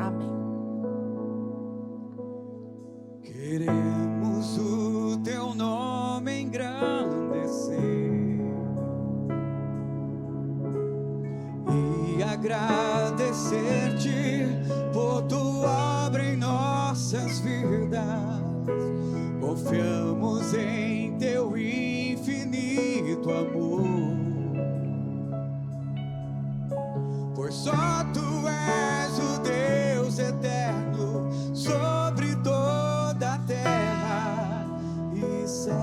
Amém. Queremos o teu nome engrandecer e agradecer-te por tua obra em nossas vidas. Confiamos em teu infinito amor, pois só tu és o Deus eterno sobre toda a terra e céu.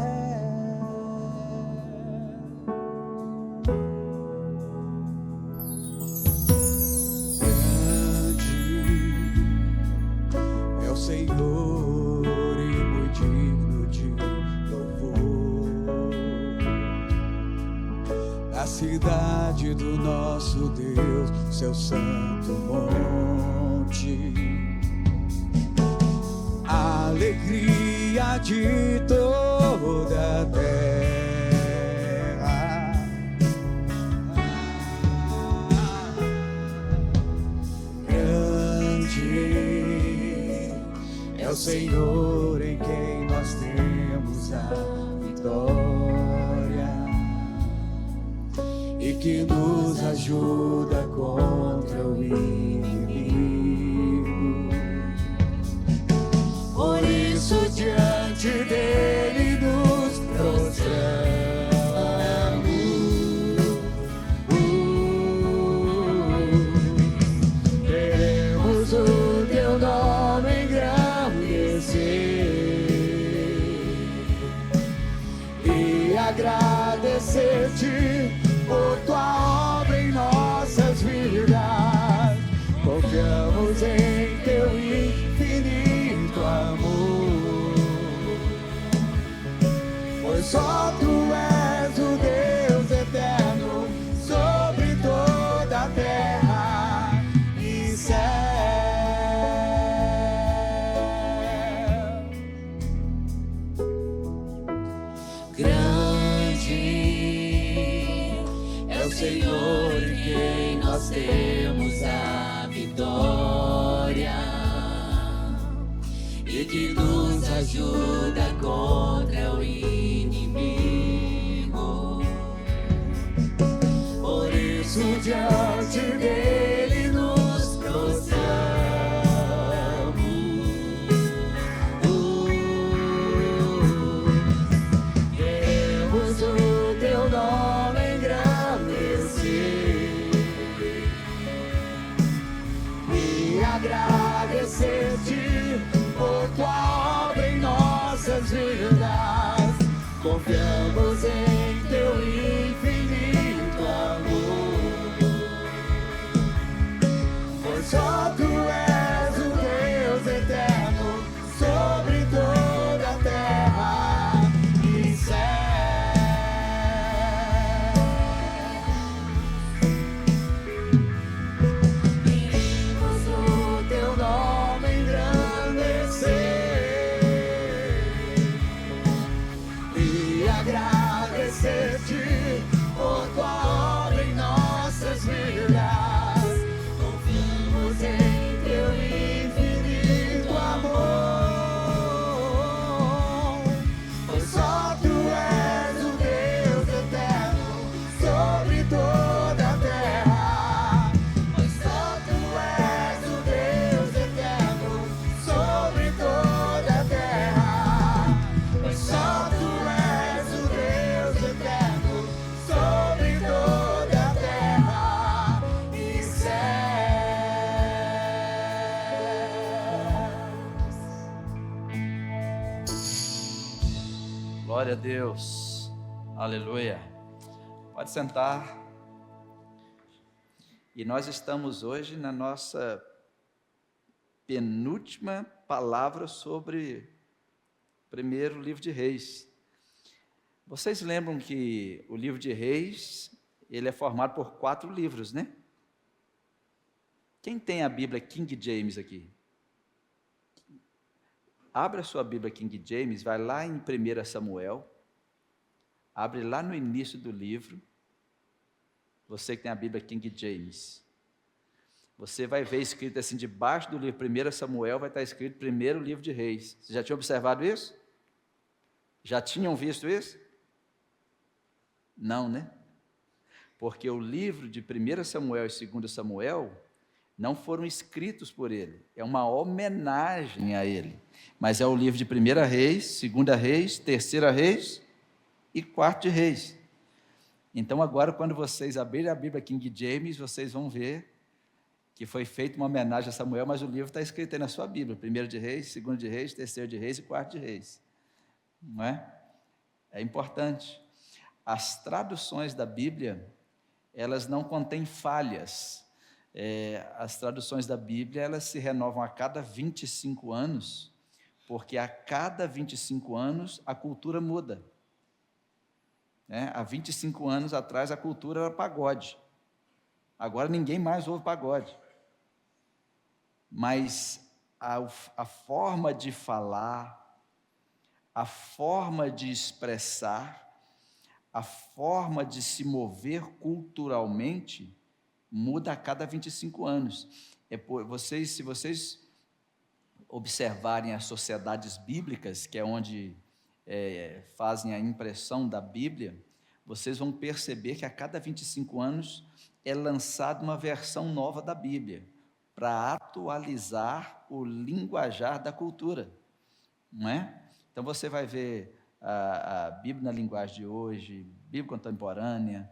Grande é o Senhor e muito digno de louvor. A cidade do nosso Deus, seu santo monte, a alegria de toda a terra. Grande é o Senhor em quem nós temos a vitória e que nos ajuda contra o inimigo. Por isso diante dele nos prostramos. Queremos o teu nome engrandecer e agradecer-te por tua obra em nossas vidas. Confiamos em teu infinito amor, pois só tu és o Deus eterno sobre toda a terra e céu. Grande é o Senhor em quem nós temos a vitória e que nos ajuda contra o inimigo. Por isso diante dele nos prostramos. Queremos o teu nome engrandecer e agradecer-te por tua obra em nossas vidas. Confiamos em teu infinito amor, pois só tu és o Deus eterno sobre toda a terra e céu. Queremos o teu nome engrandecer e agradecer-te por tua obra em nossas vidas. Confiamos em teu infinito amor, pois só tu és o Deus eterno sobre toda a terra. Pois só tu és o Deus eterno sobre toda a terra. Pois só tu és o Deus eterno sobre toda a terra e céus. Glória a Deus, aleluia. Pode sentar. E nós estamos hoje na nossa penúltima palavra sobre o primeiro livro de Reis. Vocês lembram que o livro de Reis, ele é formado por 4 livros, né? Quem tem a Bíblia King James aqui? Abra a sua Bíblia King James, vai lá em 1 Samuel, abre lá no início do livro, você que tem a Bíblia King James. você vai ver escrito assim, debaixo do livro 1 Samuel, vai estar escrito primeiro livro de Reis. Você já tinha observado isso? Já tinham visto isso? Não, né? Porque o livro de 1 Samuel e 2 Samuel não foram escritos por ele, é uma homenagem a ele. Mas é o livro de 1 Reis, 2 Reis, 3 Reis e 4 Reis. Então agora, quando vocês abrirem a Bíblia King James, vocês vão ver que foi feita uma homenagem a Samuel, mas o livro está escrito aí na sua Bíblia, 1 de Reis, 2 de Reis, 3 de Reis e 4 de Reis. Não é? É importante. As traduções da Bíblia, elas não contêm falhas. As traduções da Bíblia, elas se renovam a cada 25 anos, porque a cada 25 anos a cultura muda. Há 25 anos atrás a cultura era pagode. Agora ninguém mais ouve pagode. Mas a forma de falar, a forma de expressar, a forma de se mover culturalmente muda a cada 25 anos. Se vocês observarem as sociedades bíblicas, que é onde fazem a impressão da Bíblia, vocês vão perceber que a cada 25 anos é lançada uma versão nova da Bíblia, para atualizar o linguajar da cultura, não é? Então você vai ver a Bíblia na linguagem de hoje, Bíblia contemporânea.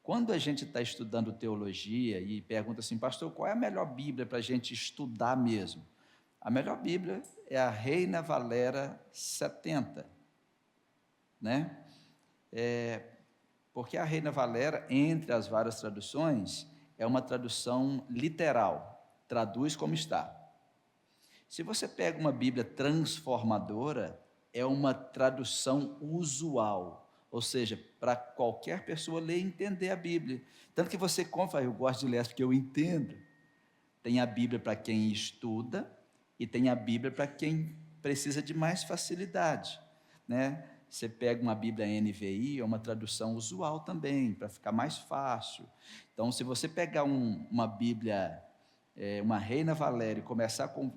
Quando a gente está estudando teologia e pergunta assim, pastor, qual é a melhor Bíblia para a gente estudar mesmo? A melhor Bíblia é a Reina Valera 70, né? Porque a Reina Valera, entre as várias traduções, é uma tradução literal, traduz como está. Se você pega uma Bíblia transformadora, é uma tradução usual, ou seja, para qualquer pessoa ler e entender a Bíblia. Tanto que você compra, eu gosto de ler porque eu entendo. Tem a Bíblia para quem estuda e tem a Bíblia para quem precisa de mais facilidade, né? Você pega uma Bíblia NVI, é uma tradução usual também, para ficar mais fácil. Então, se você pegar uma Bíblia, uma Reina Valera, e começar a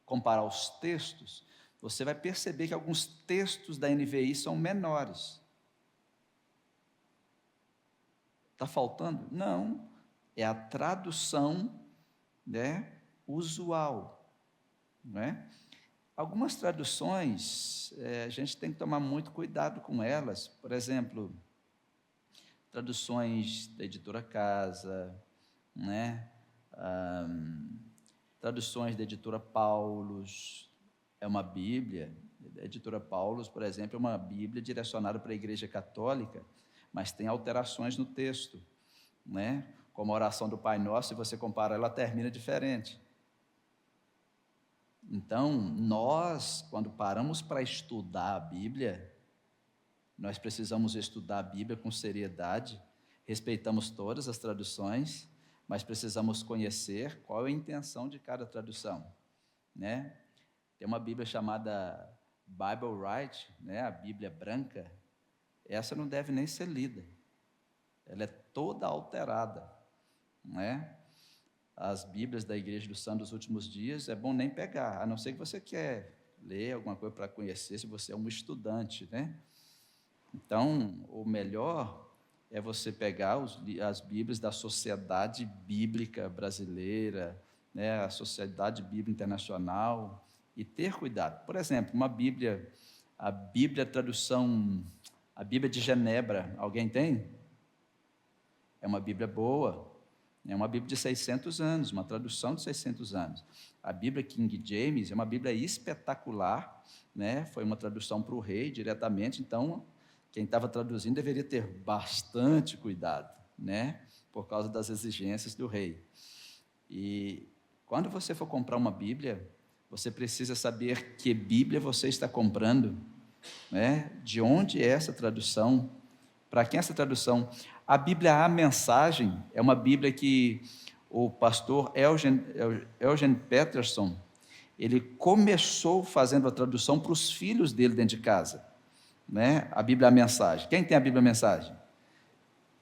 comparar os textos, você vai perceber que alguns textos da NVI são menores. Está faltando? Não, é a tradução, né, usual, não é? Algumas traduções, a gente tem que tomar muito cuidado com elas. Por exemplo, traduções da Editora Casa, né? Traduções da Editora Paulus, é uma Bíblia. A Editora Paulus, por exemplo, é uma Bíblia direcionada para a Igreja Católica, mas tem alterações no texto, né? Como a oração do Pai Nosso, se você comparar, ela termina diferente. Então, nós, quando paramos para estudar a Bíblia, nós precisamos estudar a Bíblia com seriedade, respeitamos todas as traduções, mas precisamos conhecer qual é a intenção de cada tradução, né? Tem uma Bíblia chamada Bible White, né? A Bíblia branca, essa não deve nem ser lida, ela é toda alterada, né? As Bíblias da Igreja do Santo dos Últimos Dias, é bom nem pegar, a não ser que você quer ler alguma coisa para conhecer, se você é um estudante, né? Então, o melhor é você pegar as Bíblias da Sociedade Bíblica Brasileira, né, a Sociedade Bíblica Internacional, e ter cuidado. Por exemplo, uma Bíblia, a Bíblia tradução, a Bíblia de Genebra, alguém tem? É uma Bíblia boa. É uma Bíblia de 600 anos, uma tradução de 600 anos. A Bíblia King James é uma Bíblia espetacular, né? Foi uma tradução para o rei diretamente, então quem estava traduzindo deveria ter bastante cuidado, né? Por causa das exigências do rei. E quando você for comprar uma Bíblia, você precisa saber que Bíblia você está comprando, né? De onde é essa tradução, para quem é essa tradução. A Bíblia A Mensagem é uma Bíblia que o pastor Eugene Peterson, ele começou fazendo a tradução para os filhos dele dentro de casa, né? A Bíblia A Mensagem. Quem tem a Bíblia A Mensagem?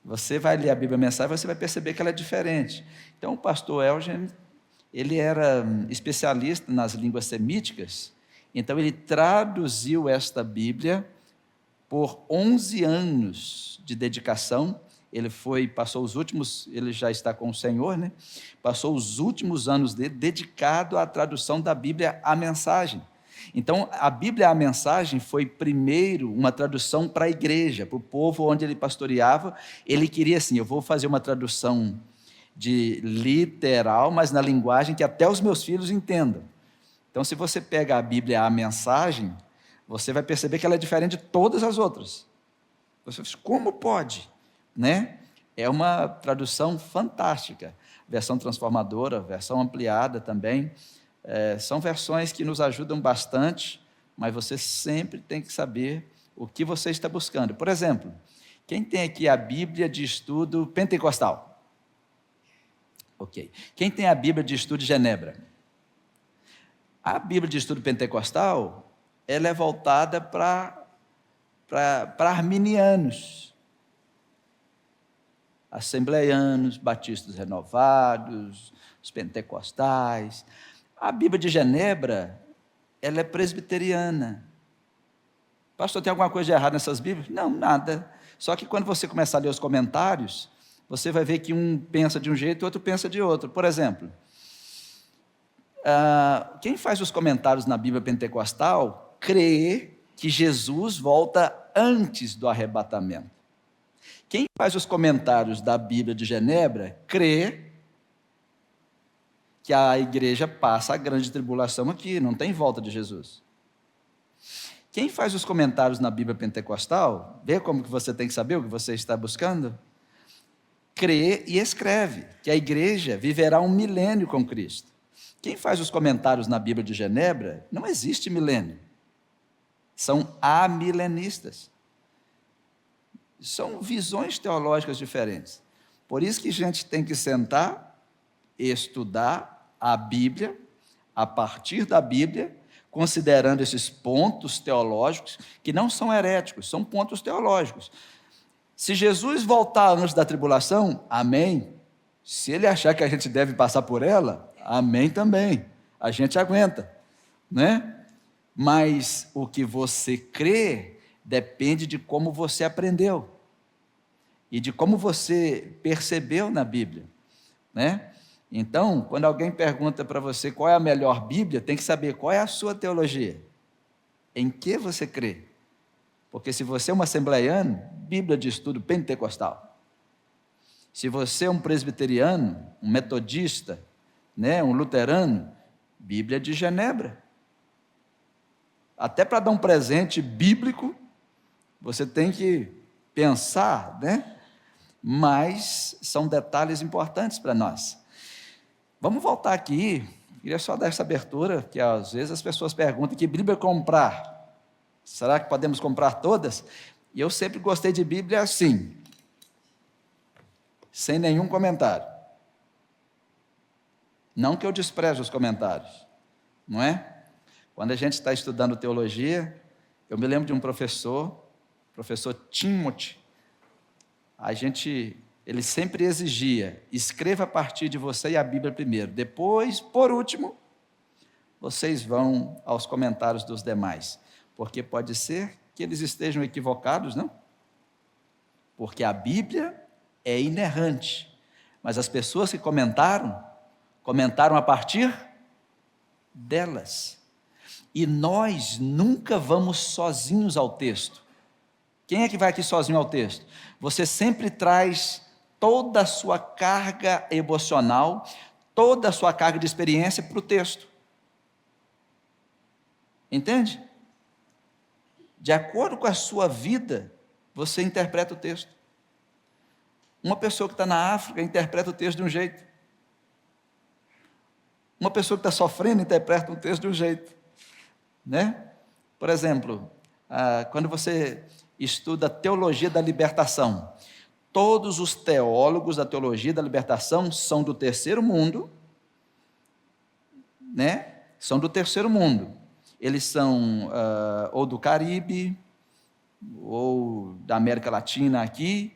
Você vai ler a Bíblia Mensagem, você vai perceber que ela é diferente. Então, o pastor Elgen, ele era especialista nas línguas semíticas, então ele traduziu esta Bíblia por 11 anos de dedicação. Ele já está com o Senhor, né? Passou os últimos anos dele dedicado à tradução da Bíblia à Mensagem. Então, a Bíblia à Mensagem foi primeiro uma tradução para a igreja, para o povo onde ele pastoreava. Ele queria assim, eu vou fazer uma tradução de literal, mas na linguagem que até os meus filhos entendam. Então, se você pega a Bíblia à Mensagem, você vai perceber que ela é diferente de todas as outras. Você diz, como pode? Né? É uma tradução fantástica, versão transformadora, versão ampliada também, são versões que nos ajudam bastante, mas você sempre tem que saber o que você está buscando. Por exemplo, quem tem aqui a Bíblia de Estudo Pentecostal? Ok. Quem tem a Bíblia de Estudo de Genebra? A Bíblia de Estudo Pentecostal, ela é voltada para arminianos, assembleianos, batistas renovados, os pentecostais. A Bíblia de Genebra, ela é presbiteriana. Pastor, tem alguma coisa de errado nessas Bíblias? Não, nada. Só que quando você começar a ler os comentários, você vai ver que um pensa de um jeito e o outro pensa de outro. Por exemplo, quem faz os comentários na Bíblia pentecostal crê que Jesus volta antes do arrebatamento. Quem faz os comentários da Bíblia de Genebra crê que a igreja passa a grande tribulação aqui, não tem volta de Jesus. Quem faz os comentários na Bíblia pentecostal, vê como que você tem que saber o que você está buscando? Crê e escreve que a igreja viverá 1 milênio com Cristo. Quem faz os comentários na Bíblia de Genebra, não existe milênio. São amilenistas. São visões teológicas diferentes. Por isso que a gente tem que sentar, estudar a Bíblia, a partir da Bíblia, considerando esses pontos teológicos, que não são heréticos, são pontos teológicos. Se Jesus voltar antes da tribulação, amém. Se ele achar que a gente deve passar por ela, amém também. A gente aguenta, né? Mas o que você crê depende de como você aprendeu e de como você percebeu na Bíblia, né? Então, quando alguém pergunta para você qual é a melhor Bíblia, tem que saber qual é a sua teologia, em que você crê. Porque se você é um assembleiano, Bíblia de Estudo Pentecostal. Se você é um presbiteriano, um metodista, né, um luterano, Bíblia de Genebra. Até para dar um presente bíblico, você tem que pensar, né? Mas são detalhes importantes para nós. Vamos voltar aqui, queria só dar essa abertura, que às vezes as pessoas perguntam que Bíblia comprar. Será que podemos comprar todas? E eu sempre gostei de Bíblia assim, sem nenhum comentário. Não que eu despreze os comentários, não é? Quando a gente está estudando teologia, eu me lembro de um professor Timothy, ele sempre exigia, escreva a partir de você e a Bíblia primeiro, depois, por último, vocês vão aos comentários dos demais, porque pode ser que eles estejam equivocados, não? Porque a Bíblia é inerrante, mas as pessoas que comentaram a partir delas. E nós nunca vamos sozinhos ao texto. Quem é que vai aqui sozinho ao texto? Você sempre traz toda a sua carga emocional, toda a sua carga de experiência para o texto. Entende? De acordo com a sua vida, você interpreta o texto. Uma pessoa que está na África interpreta o texto de um jeito. Uma pessoa que está sofrendo interpreta o texto de um jeito. Né? Por exemplo, quando você estuda a teologia da libertação, todos os teólogos da teologia da libertação são do terceiro mundo, né? São do terceiro mundo. Eles são ou do Caribe, ou da América Latina aqui,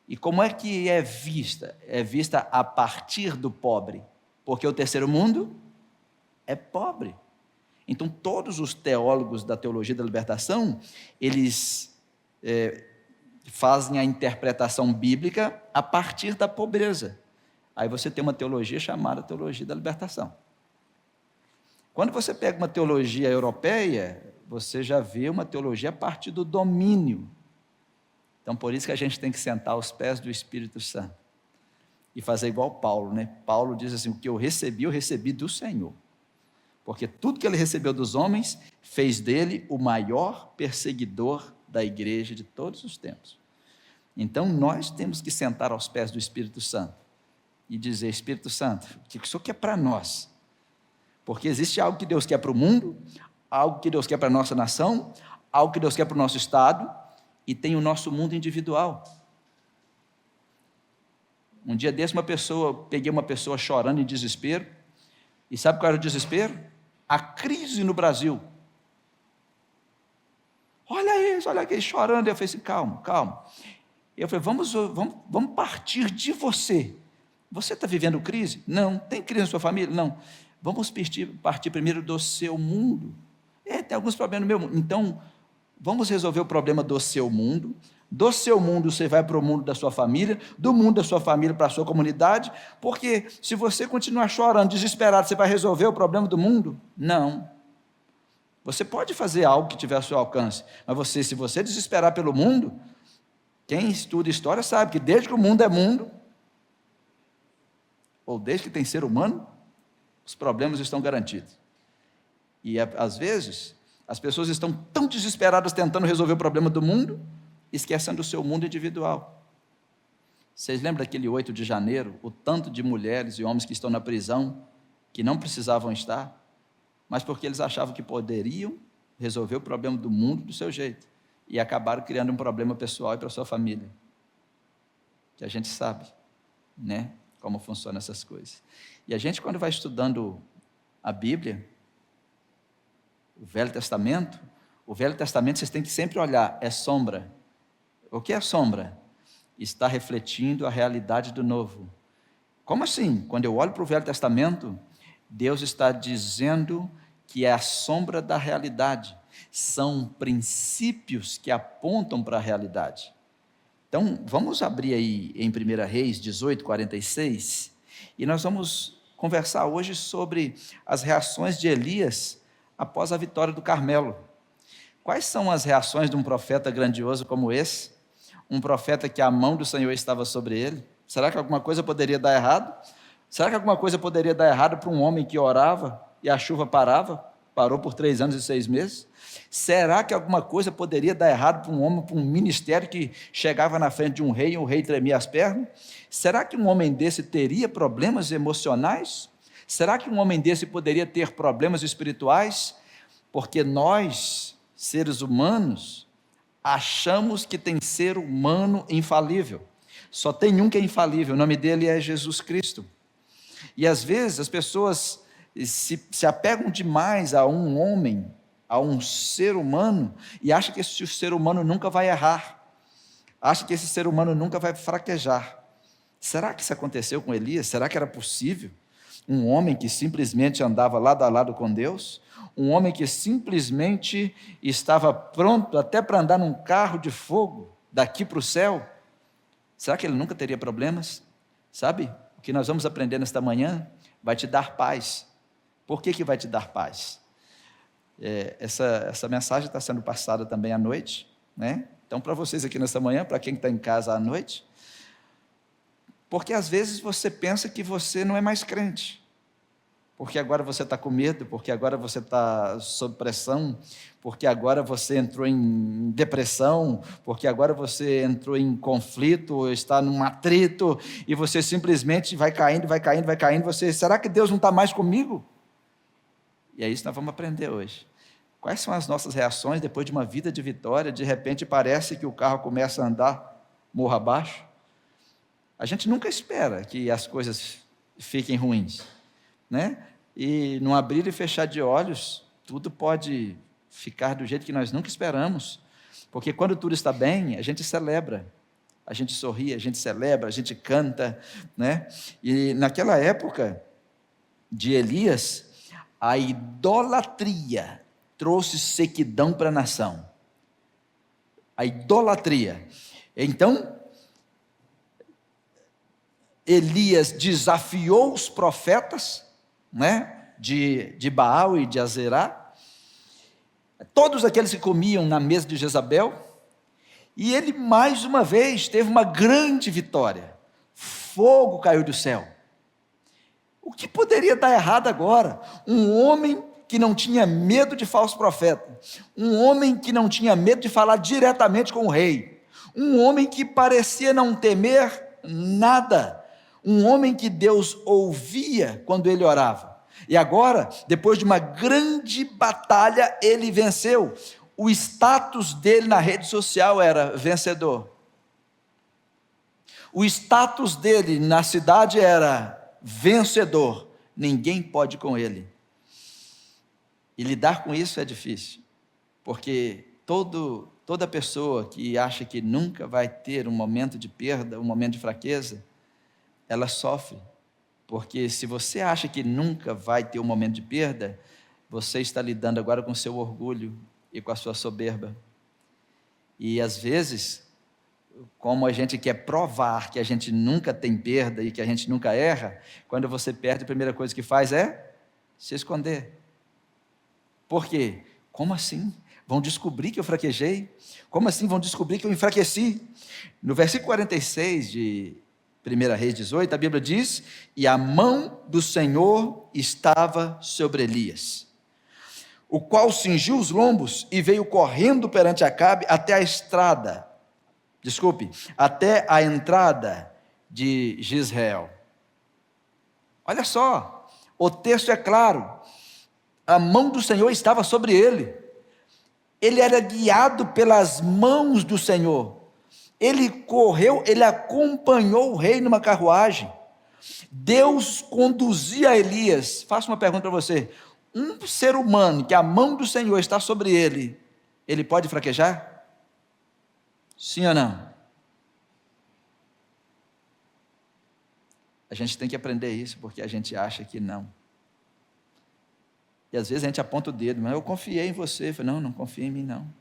E como é que é vista? É vista a partir do pobre, porque o terceiro mundo é pobre. Então, todos os teólogos da teologia da libertação, eles fazem a interpretação bíblica a partir da pobreza. Aí você tem uma teologia chamada teologia da libertação. Quando você pega uma teologia europeia, você já vê uma teologia a partir do domínio. Então, por isso que a gente tem que sentar aos pés do Espírito Santo e fazer igual Paulo, né? Paulo diz assim: o que eu recebi do Senhor. Porque tudo que ele recebeu dos homens fez dele o maior perseguidor da igreja de todos os tempos. Então, nós temos que sentar aos pés do Espírito Santo e dizer: Espírito Santo, o que o Senhor quer para nós? Porque existe algo que Deus quer para o mundo, algo que Deus quer para a nossa nação, algo que Deus quer para o nosso estado, e tem o nosso mundo individual. Um dia desse, peguei uma pessoa chorando em desespero, e sabe qual era o desespero? A crise no Brasil. Olha isso, olha aquele chorando. Eu falei assim: calma, calma. Eu falei: vamos partir de você. Você está vivendo crise? Não. Tem crise na sua família? Não. Vamos partir primeiro do seu mundo. Tem alguns problemas no meu mundo. Então, vamos resolver o problema do seu mundo. Do seu mundo você vai para o mundo da sua família, do mundo da sua família para a sua comunidade, porque se você continuar chorando, desesperado, você vai resolver o problema do mundo? Não. Você pode fazer algo que tiver ao seu alcance, mas se você desesperar pelo mundo, quem estuda história sabe que desde que o mundo é mundo, ou desde que tem ser humano, os problemas estão garantidos. E às vezes, as pessoas estão tão desesperadas tentando resolver o problema do mundo, esquecendo do seu mundo individual. Vocês lembram daquele 8 de janeiro, o tanto de mulheres e homens que estão na prisão, que não precisavam estar, mas porque eles achavam que poderiam resolver o problema do mundo do seu jeito, e acabaram criando um problema pessoal e para a sua família, que a gente sabe, né, como funcionam essas coisas. E a gente, quando vai estudando a Bíblia, o Velho Testamento vocês têm que sempre olhar, é sombra. O que é sombra? Está refletindo a realidade do Novo. Como assim? Quando eu olho para o Velho Testamento, Deus está dizendo que é a sombra da realidade. São princípios que apontam para a realidade. Então, vamos abrir aí em 1 Reis 18, 46, e nós vamos conversar hoje sobre as reações de Elias após a vitória do Carmelo. Quais são as reações de um profeta grandioso como esse? Um profeta que a mão do Senhor estava sobre ele? Será que alguma coisa poderia dar errado? Será que alguma coisa poderia dar errado para um homem que orava e a chuva parou por 3 anos e 6 meses? Será que alguma coisa poderia dar errado para um homem, para um ministério que chegava na frente de um rei e o rei tremia as pernas? Será que um homem desse teria problemas emocionais? Será que um homem desse poderia ter problemas espirituais? Porque nós, seres humanos, achamos que tem ser humano infalível. Só tem um que é infalível, o nome dele é Jesus Cristo. E às vezes as pessoas se apegam demais a um homem, a um ser humano, e acham que esse ser humano nunca vai errar, acham que esse ser humano nunca vai fraquejar. Será que isso aconteceu com Elias? Será que era possível? Um homem que simplesmente andava lado a lado com Deus, um homem que simplesmente estava pronto até para andar num carro de fogo daqui para o céu, será que ele nunca teria problemas? Sabe, o que nós vamos aprender nesta manhã vai te dar paz. Por que vai te dar paz? Essa mensagem está sendo passada também à noite, né? Então, para vocês aqui nesta manhã, para quem está em casa à noite, porque às vezes você pensa que você não é mais crente, porque agora você está com medo, porque agora você está sob pressão, porque agora você entrou em depressão, porque agora você entrou em conflito, está num atrito, e você simplesmente vai caindo, será que Deus não está mais comigo? E é isso que nós vamos aprender hoje. Quais são as nossas reações depois de uma vida de vitória? De repente parece que o carro começa a andar morro abaixo. A gente nunca espera que as coisas fiquem ruins, né? E num abrir e fechar de olhos, tudo pode ficar do jeito que nós nunca esperamos, porque quando tudo está bem, a gente celebra, a gente sorri, a gente celebra, a gente canta, né? E naquela época de Elias, a idolatria trouxe sequidão para a nação. A idolatria. Então, Elias desafiou os profetas, né, de Baal e de Azerá, todos aqueles que comiam na mesa de Jezabel, e ele mais uma vez teve uma grande vitória. Fogo caiu do céu. O que poderia dar errado agora? Um homem que não tinha medo de falso profeta, um homem que não tinha medo de falar diretamente com o rei, um homem que parecia não temer nada, um homem que Deus ouvia quando ele orava. E agora, depois de uma grande batalha, ele venceu. O status dele na rede social era vencedor. O status dele na cidade era vencedor. Ninguém pode com ele. E lidar com isso é difícil, porque toda pessoa que acha que nunca vai ter um momento de perda, um momento de fraqueza, ela sofre. Porque se você acha que nunca vai ter um momento de perda, você está lidando agora com o seu orgulho e com a sua soberba. E às vezes, como a gente quer provar que a gente nunca tem perda e que a gente nunca erra, quando você perde, a primeira coisa que faz é se esconder. Por quê? Como assim? Vão descobrir que eu fraquejei? Como assim vão descobrir que eu enfraqueci? No versículo 46 de 1 Reis 18, a Bíblia diz: e a mão do Senhor estava sobre Elias, o qual cingiu os lombos e veio correndo perante Acabe até a entrada de Jezreel. Olha só, o texto é claro, a mão do Senhor estava sobre ele, ele era guiado pelas mãos do Senhor, ele correu, ele acompanhou o rei numa carruagem, Deus conduzia Elias. Faço uma pergunta para você: um ser humano que a mão do Senhor está sobre ele, ele pode fraquejar? Sim ou não? A gente tem que aprender isso, porque a gente acha que não. E às vezes a gente aponta o dedo, mas eu confiei em você. Eu falei, não confia em mim não.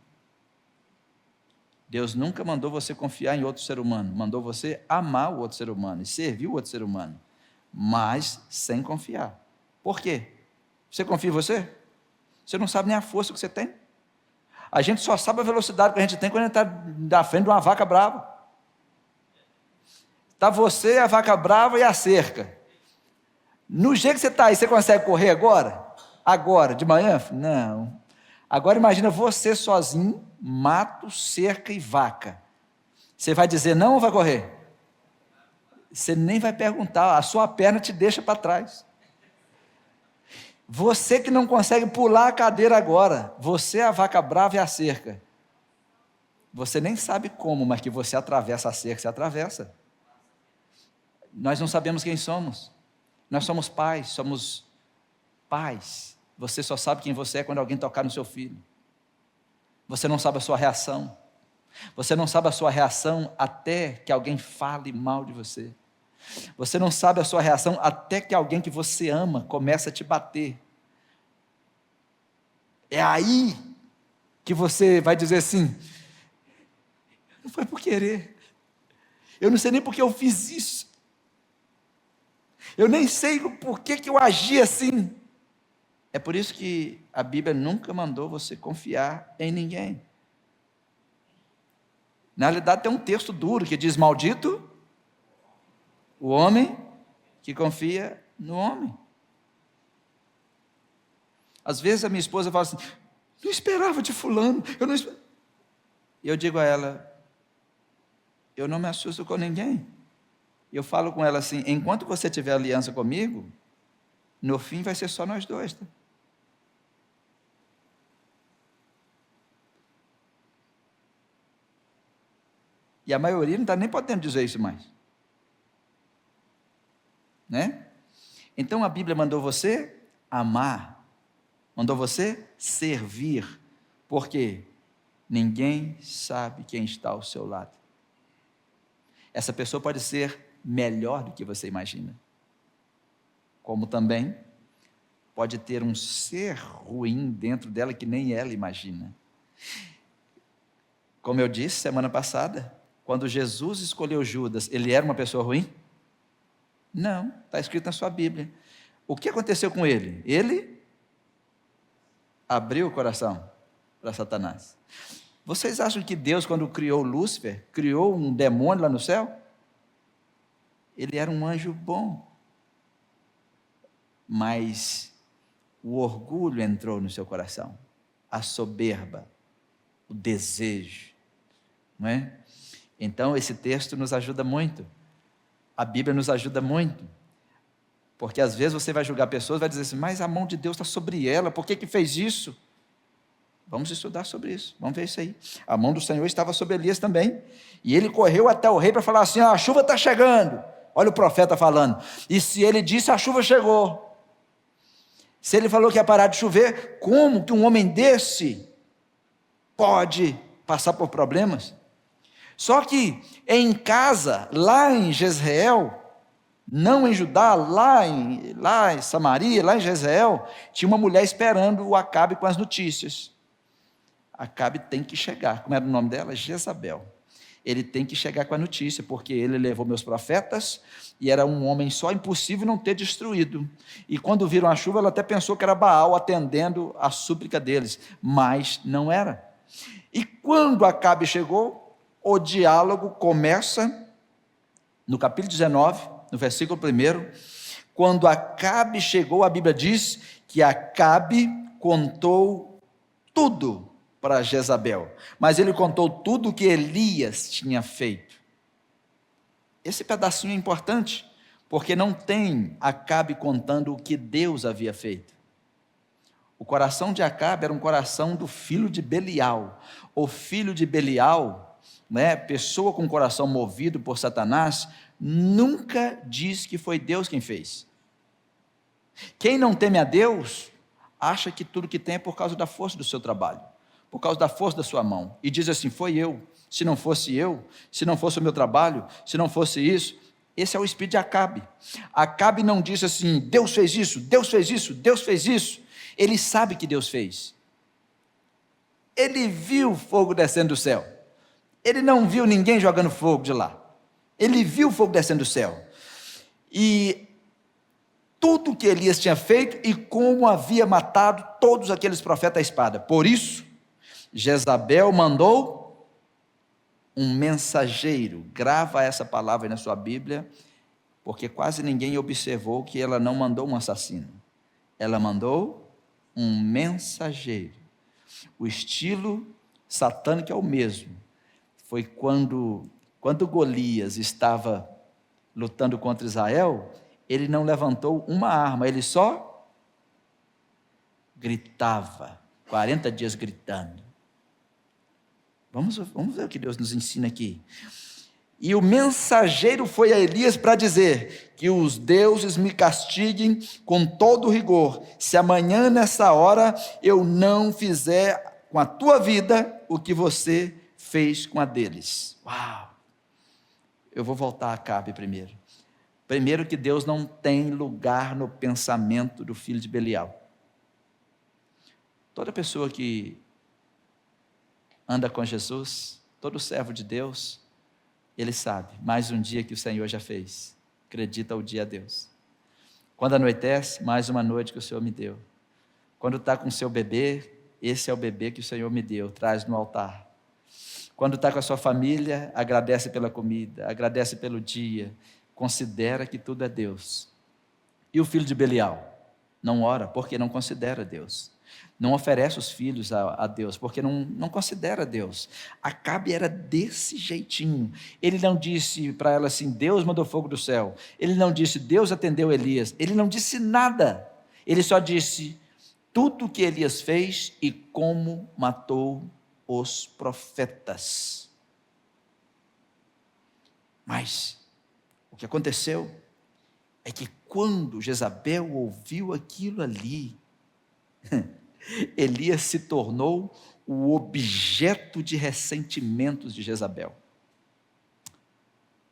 Deus nunca mandou você confiar em outro ser humano, mandou você amar o outro ser humano e servir o outro ser humano, mas sem confiar. Por quê? Você confia em você? Você não sabe nem a força que você tem. A gente só sabe a velocidade que a gente tem quando a gente está na frente de uma vaca brava. Está você, a vaca brava e a cerca. No jeito que você está aí, você consegue correr agora? Agora, de manhã? Não. Agora imagina você sozinho, mato, cerca e vaca. Você vai dizer não ou vai correr? Você nem vai perguntar, a sua perna te deixa para trás. Você que não consegue pular a cadeira agora, você é a vaca brava e a cerca. Você nem sabe como, mas que você atravessa a cerca, você atravessa. Nós não sabemos quem somos. Nós somos pais, Você só sabe quem você é quando alguém tocar no seu filho. Você não sabe a sua reação. Você não sabe a sua reação até que alguém fale mal de você. Você não sabe a sua reação até que alguém que você ama comece a te bater. É aí que você vai dizer assim, não foi por querer. Eu não sei nem por que eu fiz isso. Eu nem sei por que eu agi assim. É por isso que a Bíblia nunca mandou você confiar em ninguém. Na realidade tem um texto duro que diz, maldito o homem que confia no homem. Às vezes a minha esposa fala assim, não esperava de fulano, E eu digo a ela, eu não me assusto com ninguém. Eu falo com ela assim, enquanto você tiver aliança comigo, no fim vai ser só nós dois, tá? E a maioria não está nem podendo dizer isso mais. Né? Então a Bíblia mandou você amar, mandou você servir, porque ninguém sabe quem está ao seu lado. essa pessoa pode ser melhor do que você imagina. Como também pode ter um ser ruim dentro dela que nem ela imagina. Como eu disse semana passada, quando Jesus escolheu Judas, ele era uma pessoa ruim? Não, está escrito na sua Bíblia. O que aconteceu com ele? Ele abriu o coração para Satanás. Vocês acham que Deus, quando criou Lúcifer, criou um demônio lá no céu? Ele era um anjo bom. Mas o orgulho entrou no seu coração, a soberba, o desejo, não é? Então esse texto nos ajuda muito, a Bíblia nos ajuda muito, porque às vezes você vai julgar pessoas, vai dizer assim, mas a mão de Deus está sobre ela, por que fez isso? Vamos estudar sobre isso, vamos ver isso aí. A mão do Senhor estava sobre Elias também, e ele correu até o rei para falar assim, a chuva está chegando, olha o profeta falando, e se ele disse a chuva chegou, se ele falou que ia parar de chover, como que um homem desse pode passar por problemas? Só que em casa, lá em Jezreel, não em Judá, lá em Samaria, lá em Jezreel, tinha uma mulher esperando o Acabe com as notícias. Acabe tem que chegar, como era o nome dela? Jezabel. Ele tem que chegar com a notícia, porque ele levou meus profetas, e era um homem só, impossível não ter destruído. E quando viram a chuva, ela até pensou que era Baal atendendo a súplica deles, mas não era. E quando Acabe chegou, o diálogo começa no capítulo 19, no versículo 1, quando Acabe chegou, a Bíblia diz que Acabe contou tudo para Jezabel, mas ele contou tudo o que Elias tinha feito. Esse pedacinho é importante, porque não tem Acabe contando o que Deus havia feito. O coração de Acabe era um coração do filho de Belial. O filho de Belial, pessoa com o coração movido por Satanás, nunca diz que foi Deus quem fez. Quem não teme a Deus, acha que tudo que tem é por causa da força do seu trabalho, por causa da força da sua mão, e diz assim, foi eu, se não fosse eu, se não fosse o meu trabalho, se não fosse isso. Esse é o espírito de Acabe. Acabe não diz assim, Deus fez isso, Deus fez isso, Deus fez isso. Ele sabe que Deus fez. Ele viu fogo descendo do céu. Ele não viu ninguém jogando fogo de lá. Ele viu fogo descendo do céu. E tudo que Elias tinha feito e como havia matado todos aqueles profetas à espada. Por isso, Jezabel mandou um mensageiro. Grava essa palavra aí na sua Bíblia, porque quase ninguém observou que ela não mandou um assassino. Ela mandou um mensageiro. O estilo satânico é o mesmo. Foi quando Golias estava lutando contra Israel, ele não levantou uma arma, ele só gritava, 40 dias gritando. Vamos ver o que Deus nos ensina aqui. E o mensageiro foi a Elias para dizer, que os deuses me castiguem com todo rigor, se amanhã nessa hora eu não fizer com a tua vida o que você fez com a deles. Uau! Eu vou voltar a Acabe primeiro. Primeiro que Deus não tem lugar no pensamento do filho de Belial. Toda pessoa que anda com Jesus, todo servo de Deus, ele sabe, mais um dia que o Senhor já fez, acredita o dia a Deus. Quando anoitece, mais uma noite que o Senhor me deu. Quando está com o seu bebê, esse é o bebê que o Senhor me deu, traz no altar. Quando está com a sua família, agradece pela comida, agradece pelo dia, considera que tudo é Deus. E o filho de Belial? Não ora, porque não considera Deus. Não oferece os filhos a Deus, porque não considera Deus. Acabe era desse jeitinho. Ele não disse para ela assim, Deus mandou fogo do céu. Ele não disse, Deus atendeu Elias. Ele não disse nada. Ele só disse tudo o que Elias fez e como matou os profetas. Mas o que aconteceu é que quando Jezabel ouviu aquilo ali, Elias se tornou o objeto de ressentimentos de Jezabel.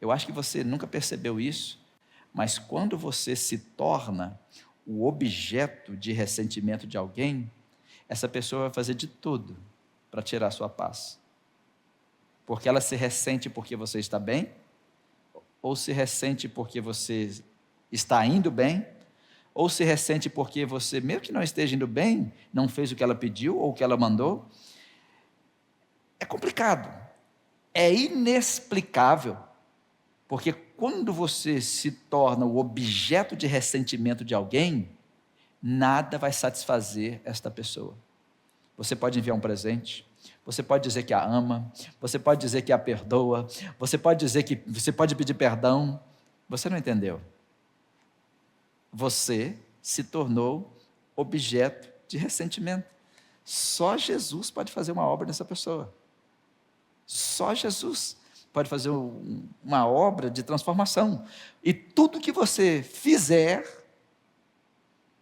Eu acho que você nunca percebeu isso, mas quando você se torna o objeto de ressentimento de alguém, essa pessoa vai fazer de tudo para tirar a sua paz. Porque ela se ressente porque você está bem, ou se ressente porque você está indo bem, ou se ressente porque você, mesmo que não esteja indo bem, não fez o que ela pediu ou o que ela mandou. É complicado, é inexplicável, porque quando você se torna o objeto de ressentimento de alguém, nada vai satisfazer esta pessoa. Você pode enviar um presente, você pode dizer que a ama, você pode dizer que a perdoa, você pode dizer que você pode pedir perdão. Você não entendeu. Você se tornou objeto de ressentimento. Só Jesus pode fazer uma obra nessa pessoa. Só Jesus pode fazer uma obra de transformação. E tudo que você fizer,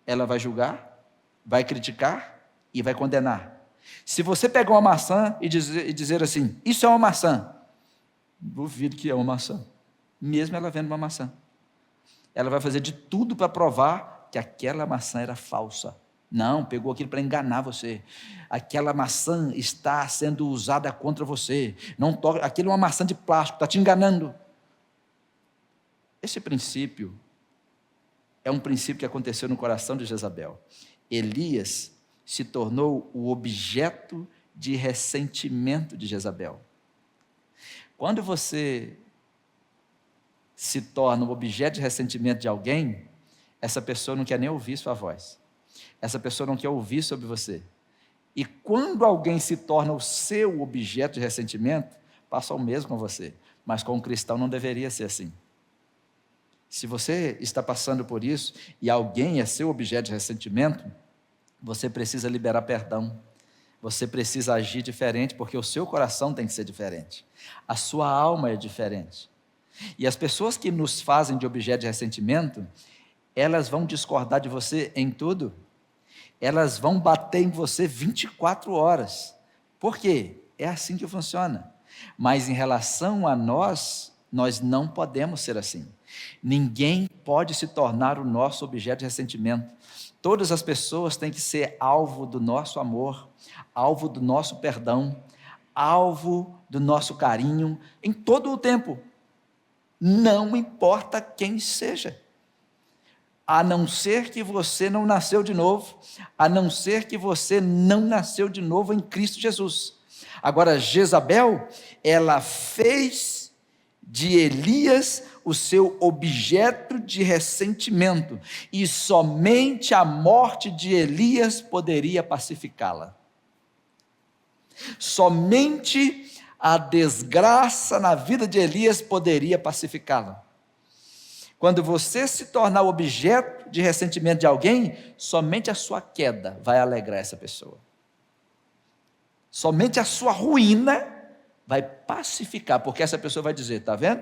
ela vai julgar, vai criticar e vai condenar. Se você pegar uma maçã e dizer assim, isso é uma maçã, duvido que é uma maçã, mesmo ela vendo uma maçã. Ela vai fazer de tudo para provar que aquela maçã era falsa. Não, pegou aquilo para enganar você. Aquela maçã está sendo usada contra você. Não toca, aquilo é uma maçã de plástico, está te enganando. Esse princípio é um princípio que aconteceu no coração de Jezabel. Elias se tornou o objeto de ressentimento de Jezabel. Quando você se torna o objeto de ressentimento de alguém, essa pessoa não quer nem ouvir sua voz. Essa pessoa não quer ouvir sobre você. E quando alguém se torna o seu objeto de ressentimento, passa o mesmo com você. Mas com um cristão não deveria ser assim. Se você está passando por isso e alguém é seu objeto de ressentimento, você precisa liberar perdão. Você precisa agir diferente, porque o seu coração tem que ser diferente. A sua alma é diferente. E as pessoas que nos fazem de objeto de ressentimento, elas vão discordar de você em tudo. Elas vão bater em você 24 horas. Por quê? É assim que funciona. Mas em relação a nós não podemos ser assim. Ninguém pode se tornar o nosso objeto de ressentimento. Todas as pessoas têm que ser alvo do nosso amor, alvo do nosso perdão, alvo do nosso carinho, em todo o tempo. Não importa quem seja. A não ser que você não nasceu de novo, a não ser que você não nasceu de novo em Cristo Jesus. Agora, Jezabel, ela fez de Elias o seu objeto de ressentimento, e somente a morte de Elias poderia pacificá-la. Somente a desgraça na vida de Elias poderia pacificá-la. Quando você se tornar objeto de ressentimento de alguém, somente a sua queda vai alegrar essa pessoa. Somente a sua ruína vai pacificar, porque essa pessoa vai dizer, está vendo?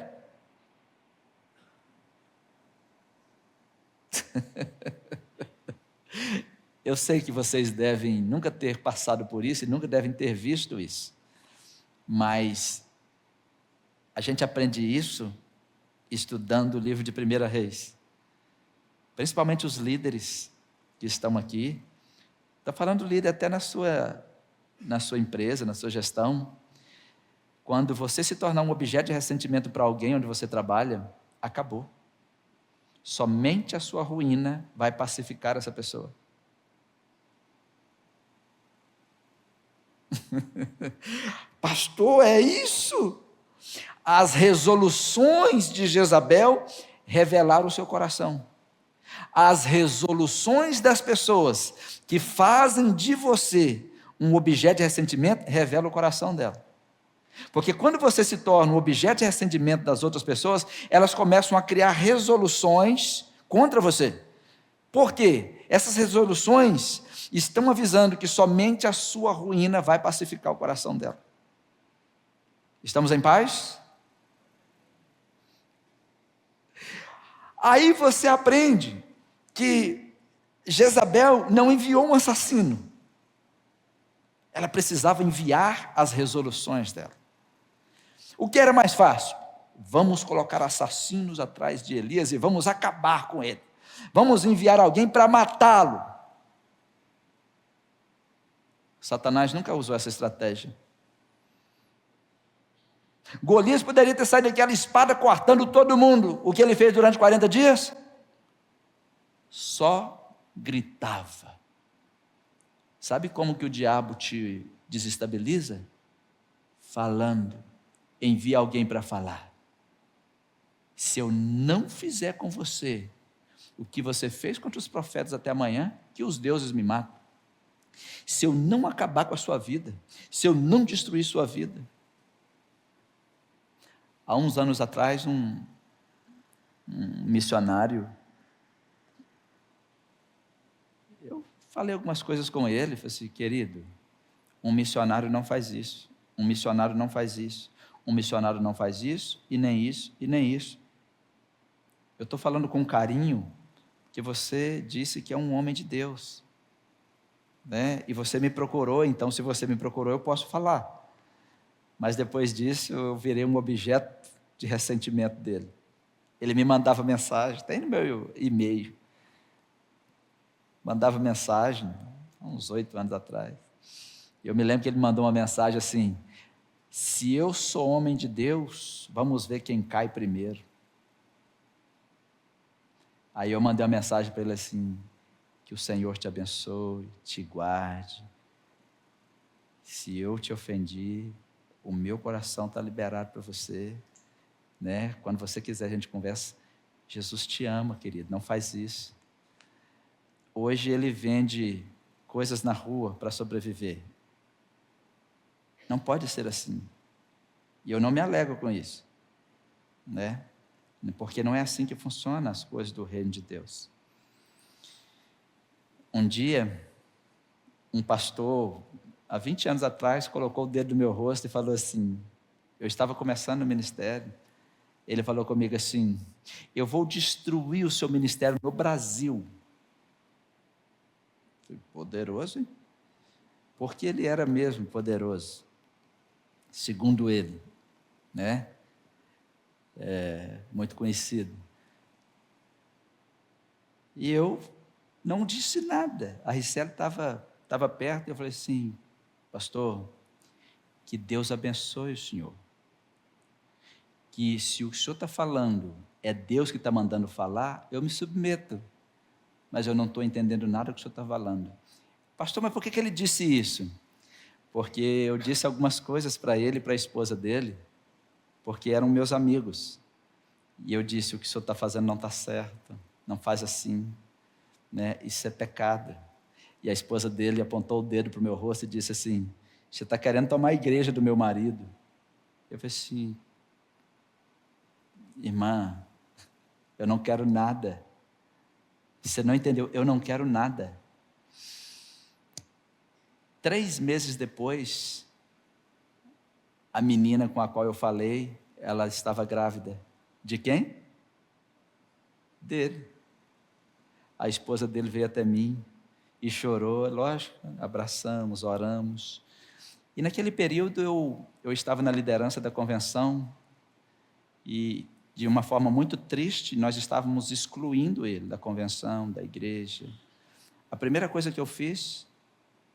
Eu sei que vocês devem nunca ter passado por isso e nunca devem ter visto isso, mas a gente aprende isso estudando o livro de 1 Reis, principalmente os líderes que estão aqui. Estou falando líder até na sua empresa, na sua gestão. Quando você se tornar um objeto de ressentimento para alguém onde você trabalha, acabou. Somente a sua ruína vai pacificar essa pessoa. Pastor, é isso? As resoluções de Jezabel revelaram o seu coração. As resoluções das pessoas que fazem de você um objeto de ressentimento revelam o coração dela. Porque quando você se torna um objeto de ressentimento das outras pessoas, elas começam a criar resoluções contra você. Por quê? Essas resoluções estão avisando que somente a sua ruína vai pacificar o coração dela. Estamos em paz? Aí você aprende que Jezabel não enviou um assassino. Ela precisava enviar as resoluções dela. O que era mais fácil? vamos colocar assassinos atrás de Elias e vamos acabar com ele. Vamos enviar alguém para matá-lo. Satanás nunca usou essa estratégia. Golias poderia ter saído daquela espada cortando todo mundo. O que ele fez durante 40 dias? Só gritava. Sabe como que o diabo te desestabiliza? Falando. Envia alguém para falar. Se eu não fizer com você o que você fez contra os profetas até amanhã, que os deuses me matam. Se eu não acabar com a sua vida, se eu não destruir sua vida. Há uns anos atrás, um missionário, eu falei algumas coisas com ele, falei assim, querido, um missionário não faz isso, um missionário não faz isso, um missionário não faz isso, e nem isso, e nem isso. Eu estou falando com carinho, que você disse que é um homem de Deus, né? E você me procurou, então se você me procurou, eu posso falar. Mas depois disso, eu virei um objeto de ressentimento dele. Ele me mandava mensagem, tem no meu e-mail. Mandava mensagem, há uns 8 anos atrás. Eu me lembro que ele mandou uma mensagem assim, se eu sou homem de Deus, vamos ver quem cai primeiro. Aí eu mandei uma mensagem para ele assim, que o Senhor te abençoe, te guarde. Se eu te ofendi, o meu coração está liberado para você, né? Quando você quiser a gente conversa. Jesus te ama, querido, não faz isso. Hoje ele vende coisas na rua para sobreviver. Não pode ser assim. E eu não me alegro com isso, né? Porque não é assim que funcionam as coisas do reino de Deus. Um dia, um pastor, há 20 anos atrás, colocou o dedo no meu rosto e falou assim, eu estava começando o ministério, ele falou comigo assim, eu vou destruir o seu ministério no Brasil. Poderoso, hein? Porque ele era mesmo poderoso, segundo ele, né? Muito conhecido. E eu não disse nada. A Ricele estava perto, e eu falei assim, pastor, que Deus abençoe o senhor. Que se o senhor está falando, é Deus que está mandando falar, eu me submeto. Mas eu não estou entendendo nada do que o senhor está falando. Pastor, mas por que ele disse isso? Porque eu disse algumas coisas para ele e para a esposa dele, porque eram meus amigos. E eu disse, o que o senhor está fazendo não está certo, não faz assim, né? Isso é pecado. E a esposa dele apontou o dedo para o meu rosto e disse assim, você está querendo tomar a igreja do meu marido? Eu falei assim, irmã, eu não quero nada. Você não entendeu? Eu não quero nada. 3 meses depois, a menina com a qual eu falei, ela estava grávida. De quem? Dele. A esposa dele veio até mim e chorou, lógico, abraçamos, oramos. E naquele período eu estava na liderança da convenção e de uma forma muito triste, nós estávamos excluindo ele da convenção, da igreja. A primeira coisa que eu fiz,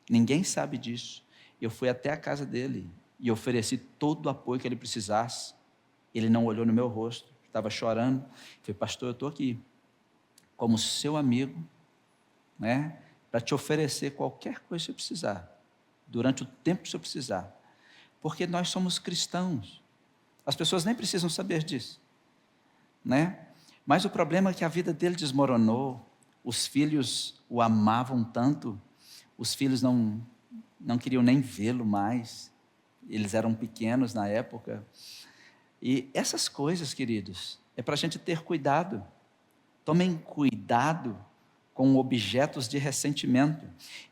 ninguém sabe disso, eu fui até a casa dele e ofereci todo o apoio que ele precisasse. Ele não olhou no meu rosto, estava chorando. Eu falei, pastor, eu estou aqui, como seu amigo, né, para te oferecer qualquer coisa que você precisar, durante o tempo que você precisar, porque nós somos cristãos. As pessoas nem precisam saber disso, né? Mas o problema é que a vida dele desmoronou, os filhos o amavam tanto, os filhos não queriam nem vê-lo mais, eles eram pequenos na época, e essas coisas, queridos, é para a gente ter cuidado. Tomem cuidado com objetos de ressentimento.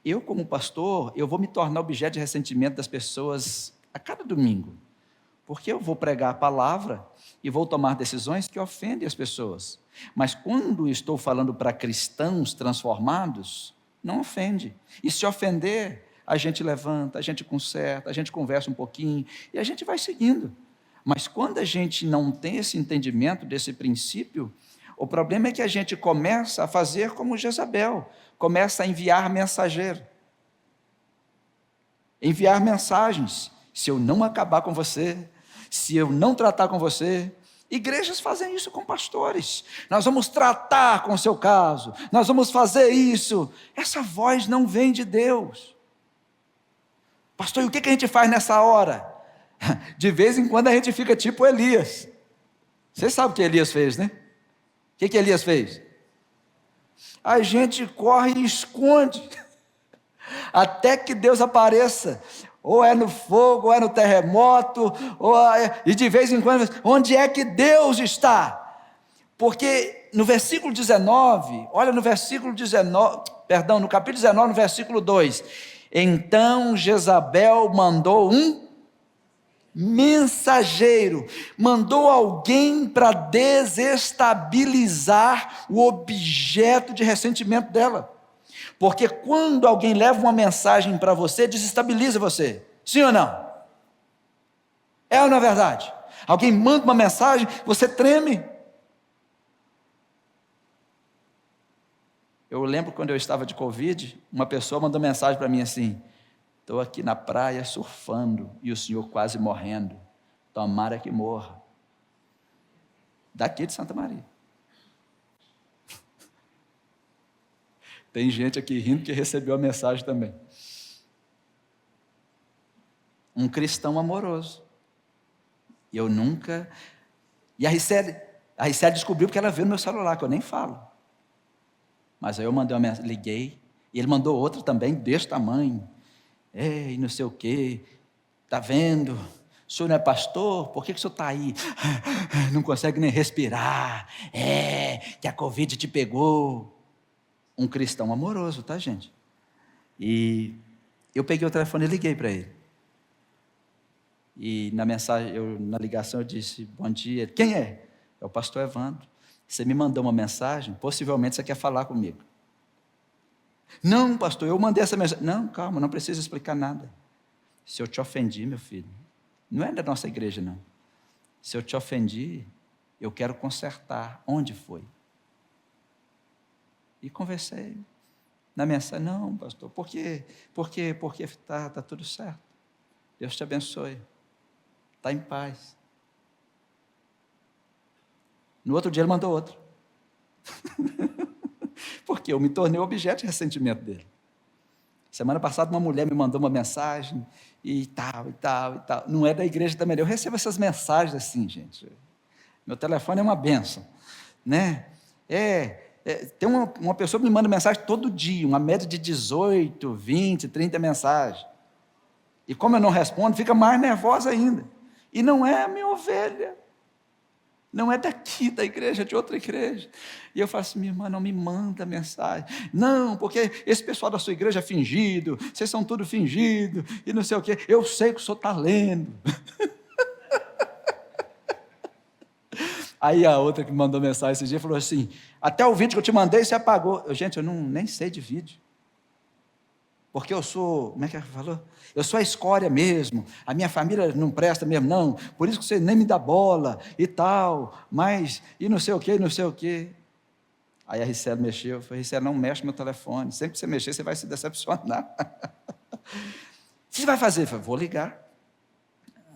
Eu, como pastor, eu vou me tornar objeto de ressentimento das pessoas a cada domingo, porque eu vou pregar a palavra e vou tomar decisões que ofendem as pessoas. Mas quando estou falando para cristãos transformados, não ofende. E se ofender, a gente levanta, a gente conserta, a gente conversa um pouquinho e a gente vai seguindo. Mas quando a gente não tem esse entendimento desse princípio, o problema é que a gente começa a fazer como Jezabel, começa a enviar mensageiro. Enviar mensagens. Se eu não acabar com você, se eu não tratar com você. Igrejas fazem isso com pastores. Nós vamos tratar com o seu caso, nós vamos fazer isso. Essa voz não vem de Deus. Pastor, e o que a gente faz nessa hora? De vez em quando a gente fica tipo Elias. Vocês sabem o que Elias fez, né? O que Elias fez? A gente corre e esconde, até que Deus apareça. Ou é no fogo, ou é no terremoto, e de vez em quando, onde é que Deus está? Porque no versículo 19, olha no versículo 19, perdão, no capítulo 19, no versículo 2, então Jezabel mandou um mensageiro, mandou alguém para desestabilizar o objeto de ressentimento dela. Porque quando alguém leva uma mensagem para você, desestabiliza você. Sim ou não? É ou não é verdade? Alguém manda uma mensagem, você treme. Eu lembro quando eu estava de Covid, uma pessoa mandou mensagem para mim assim: estou aqui na praia surfando e o senhor quase morrendo. Tomara que morra. Daqui de Santa Maria. Tem gente aqui rindo que recebeu a mensagem também. Um cristão amoroso. E eu nunca... E a Ricele descobriu porque ela viu no meu celular, que eu nem falo. Mas aí eu mandei uma mensagem, liguei, e ele mandou outra também, desse tamanho. E não sei o quê. Está vendo? O senhor não é pastor? Por que o senhor está aí? Não consegue nem respirar. Que a Covid te pegou. Um cristão amoroso, tá, gente? E eu peguei o telefone e liguei para ele. E na mensagem, na ligação eu disse: bom dia. Quem é? É o pastor Evandro. Você me mandou uma mensagem, possivelmente você quer falar comigo. Não, pastor, eu mandei essa mensagem. Não, calma, não precisa explicar nada. Se eu te ofendi, meu filho, não é da nossa igreja, não. Se eu te ofendi, eu quero consertar. Onde foi? E conversei na mensagem: não, pastor, por quê? Porque está tudo certo. Deus te abençoe. Está em paz. No outro dia ele mandou outro. Porque eu me tornei objeto de ressentimento dele. Semana passada uma mulher me mandou uma mensagem e tal. Não é da igreja também. Eu recebo essas mensagens assim, gente. Meu telefone é uma bênção, né? Tem uma pessoa que me manda mensagem todo dia, uma média de 18, 20, 30 mensagens. E como eu não respondo, fica mais nervosa ainda. E não é a minha ovelha. Não é daqui da igreja, é de outra igreja. E eu falo assim: minha irmã, não me manda mensagem. Não, porque esse pessoal da sua igreja é fingido, vocês são tudo fingido, e não sei o quê. Eu sei que o senhor está lendo. Aí a outra que me mandou mensagem esse dia falou assim: até o vídeo que eu te mandei você apagou. Gente, eu nem sei de vídeo. Porque eu sou, como é que ela falou? Eu sou a escória mesmo, a minha família não presta mesmo, não. Por isso que você nem me dá bola e tal, mas, e não sei o quê, não sei o quê. Aí a Ricele mexeu, eu falei: Ricele, não mexe no meu telefone, sempre que você mexer você vai se decepcionar. O que você vai fazer? Eu falei: vou ligar.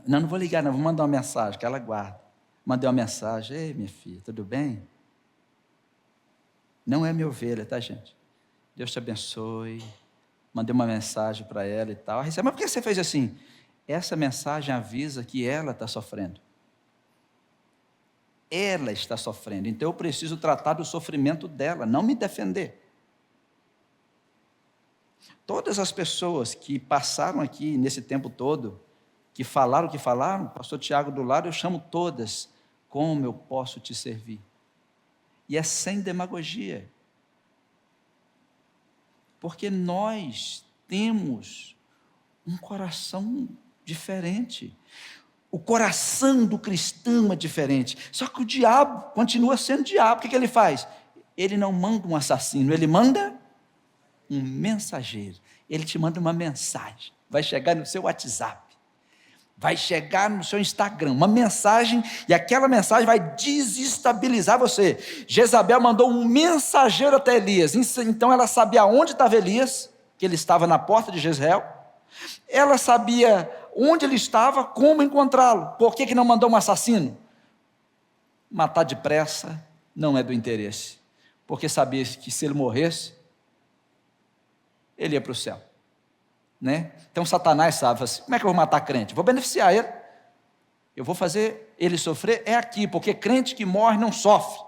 Não vou ligar não, vou mandar uma mensagem, que ela guarda. Mandei uma mensagem: ei, minha filha, tudo bem? Não é minha ovelha, tá, gente? Deus te abençoe. Mandei uma mensagem para ela e tal. Mas por que você fez assim? Essa mensagem avisa que ela está sofrendo. Ela está sofrendo, então eu preciso tratar do sofrimento dela, não me defender. Todas as pessoas que passaram aqui nesse tempo todo, que falaram o que falaram, pastor Tiago do lado, eu chamo todas: como eu posso te servir? E é sem demagogia. Porque nós temos um coração diferente. O coração do cristão é diferente. Só que o diabo continua sendo diabo. O que ele faz? Ele não manda um assassino, ele manda um mensageiro. Ele te manda uma mensagem. Vai chegar no seu WhatsApp. vai chegar no seu Instagram, uma mensagem, e aquela mensagem vai desestabilizar você. Jezabel mandou um mensageiro até Elias, então ela sabia onde estava Elias, que ele estava na porta de Jezreel, ela sabia onde ele estava, como encontrá-lo. Por que não mandou um assassino? Matar depressa não é do interesse, porque sabia que se ele morresse, ele ia para o céu. Né? Então Satanás sabe, assim, como é que eu vou matar crente? Vou beneficiar ele, eu vou fazer ele sofrer, é aqui, porque crente que morre não sofre,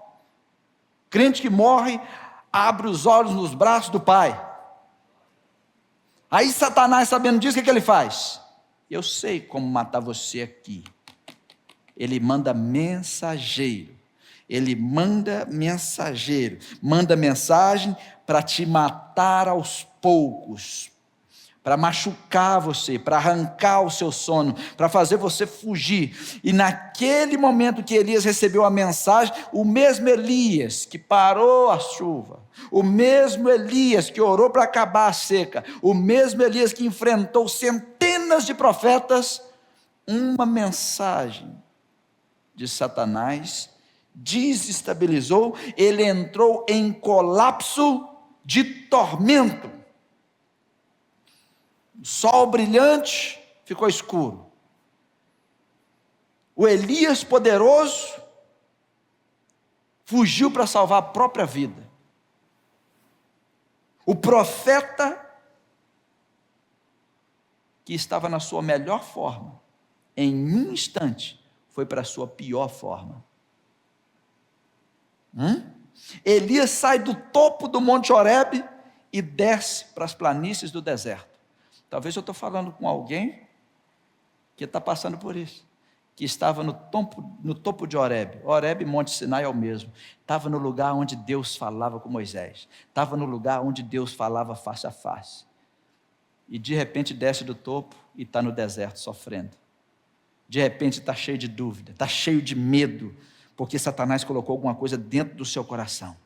crente que morre abre os olhos nos braços do Pai. Aí Satanás, sabendo disso, o que ele faz? Eu sei como matar você aqui. Ele manda mensageiro, manda mensagem para te matar aos poucos, para machucar você, para arrancar o seu sono, para fazer você fugir. E naquele momento que Elias recebeu a mensagem, o mesmo Elias que parou a chuva, o mesmo Elias que orou para acabar a seca, o mesmo Elias que enfrentou centenas de profetas, uma mensagem de Satanás desestabilizou, ele entrou em colapso de tormento. O sol brilhante ficou escuro. O Elias poderoso fugiu para salvar a própria vida. O profeta que estava na sua melhor forma, em um instante, foi para a sua pior forma. Elias sai do topo do Monte Horebe e desce para as planícies do deserto. Talvez eu estou falando com alguém que está passando por isso, que estava no topo de Horebe. Horebe, Monte Sinai é o mesmo. Estava no lugar onde Deus falava com Moisés. Estava no lugar onde Deus falava face a face. E de repente desce do topo e está no deserto sofrendo. De repente está cheio de dúvida, está cheio de medo, porque Satanás colocou alguma coisa dentro do seu coração.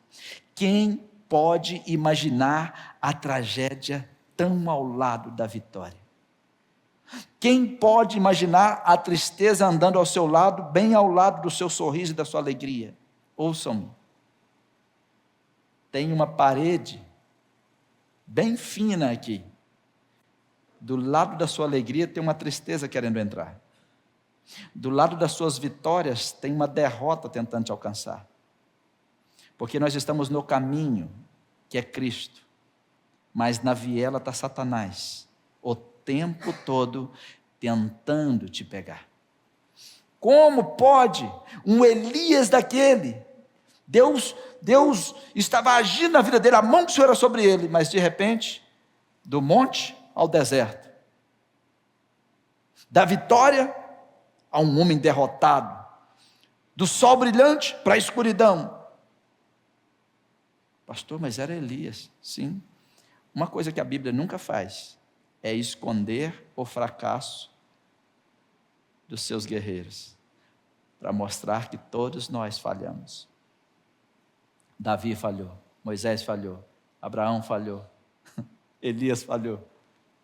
Quem pode imaginar a tragédia tão ao lado da vitória? Quem pode imaginar a tristeza andando ao seu lado, bem ao lado do seu sorriso e da sua alegria? Ouçam-me. Tem uma parede bem fina aqui. Do lado da sua alegria tem uma tristeza querendo entrar. Do lado das suas vitórias tem uma derrota tentando te alcançar. Porque nós estamos no caminho que é Cristo. Mas na viela está Satanás, o tempo todo tentando te pegar. Como pode um Elias daquele? Deus estava agindo na vida dele, a mão do Senhor era sobre ele, mas de repente, do monte ao deserto, da vitória a um homem derrotado, do sol brilhante para a escuridão. Pastor, mas era Elias, sim. Uma coisa que a Bíblia nunca faz é esconder o fracasso dos seus guerreiros, para mostrar que todos nós falhamos. Davi falhou, Moisés falhou, Abraão falhou, Elias falhou,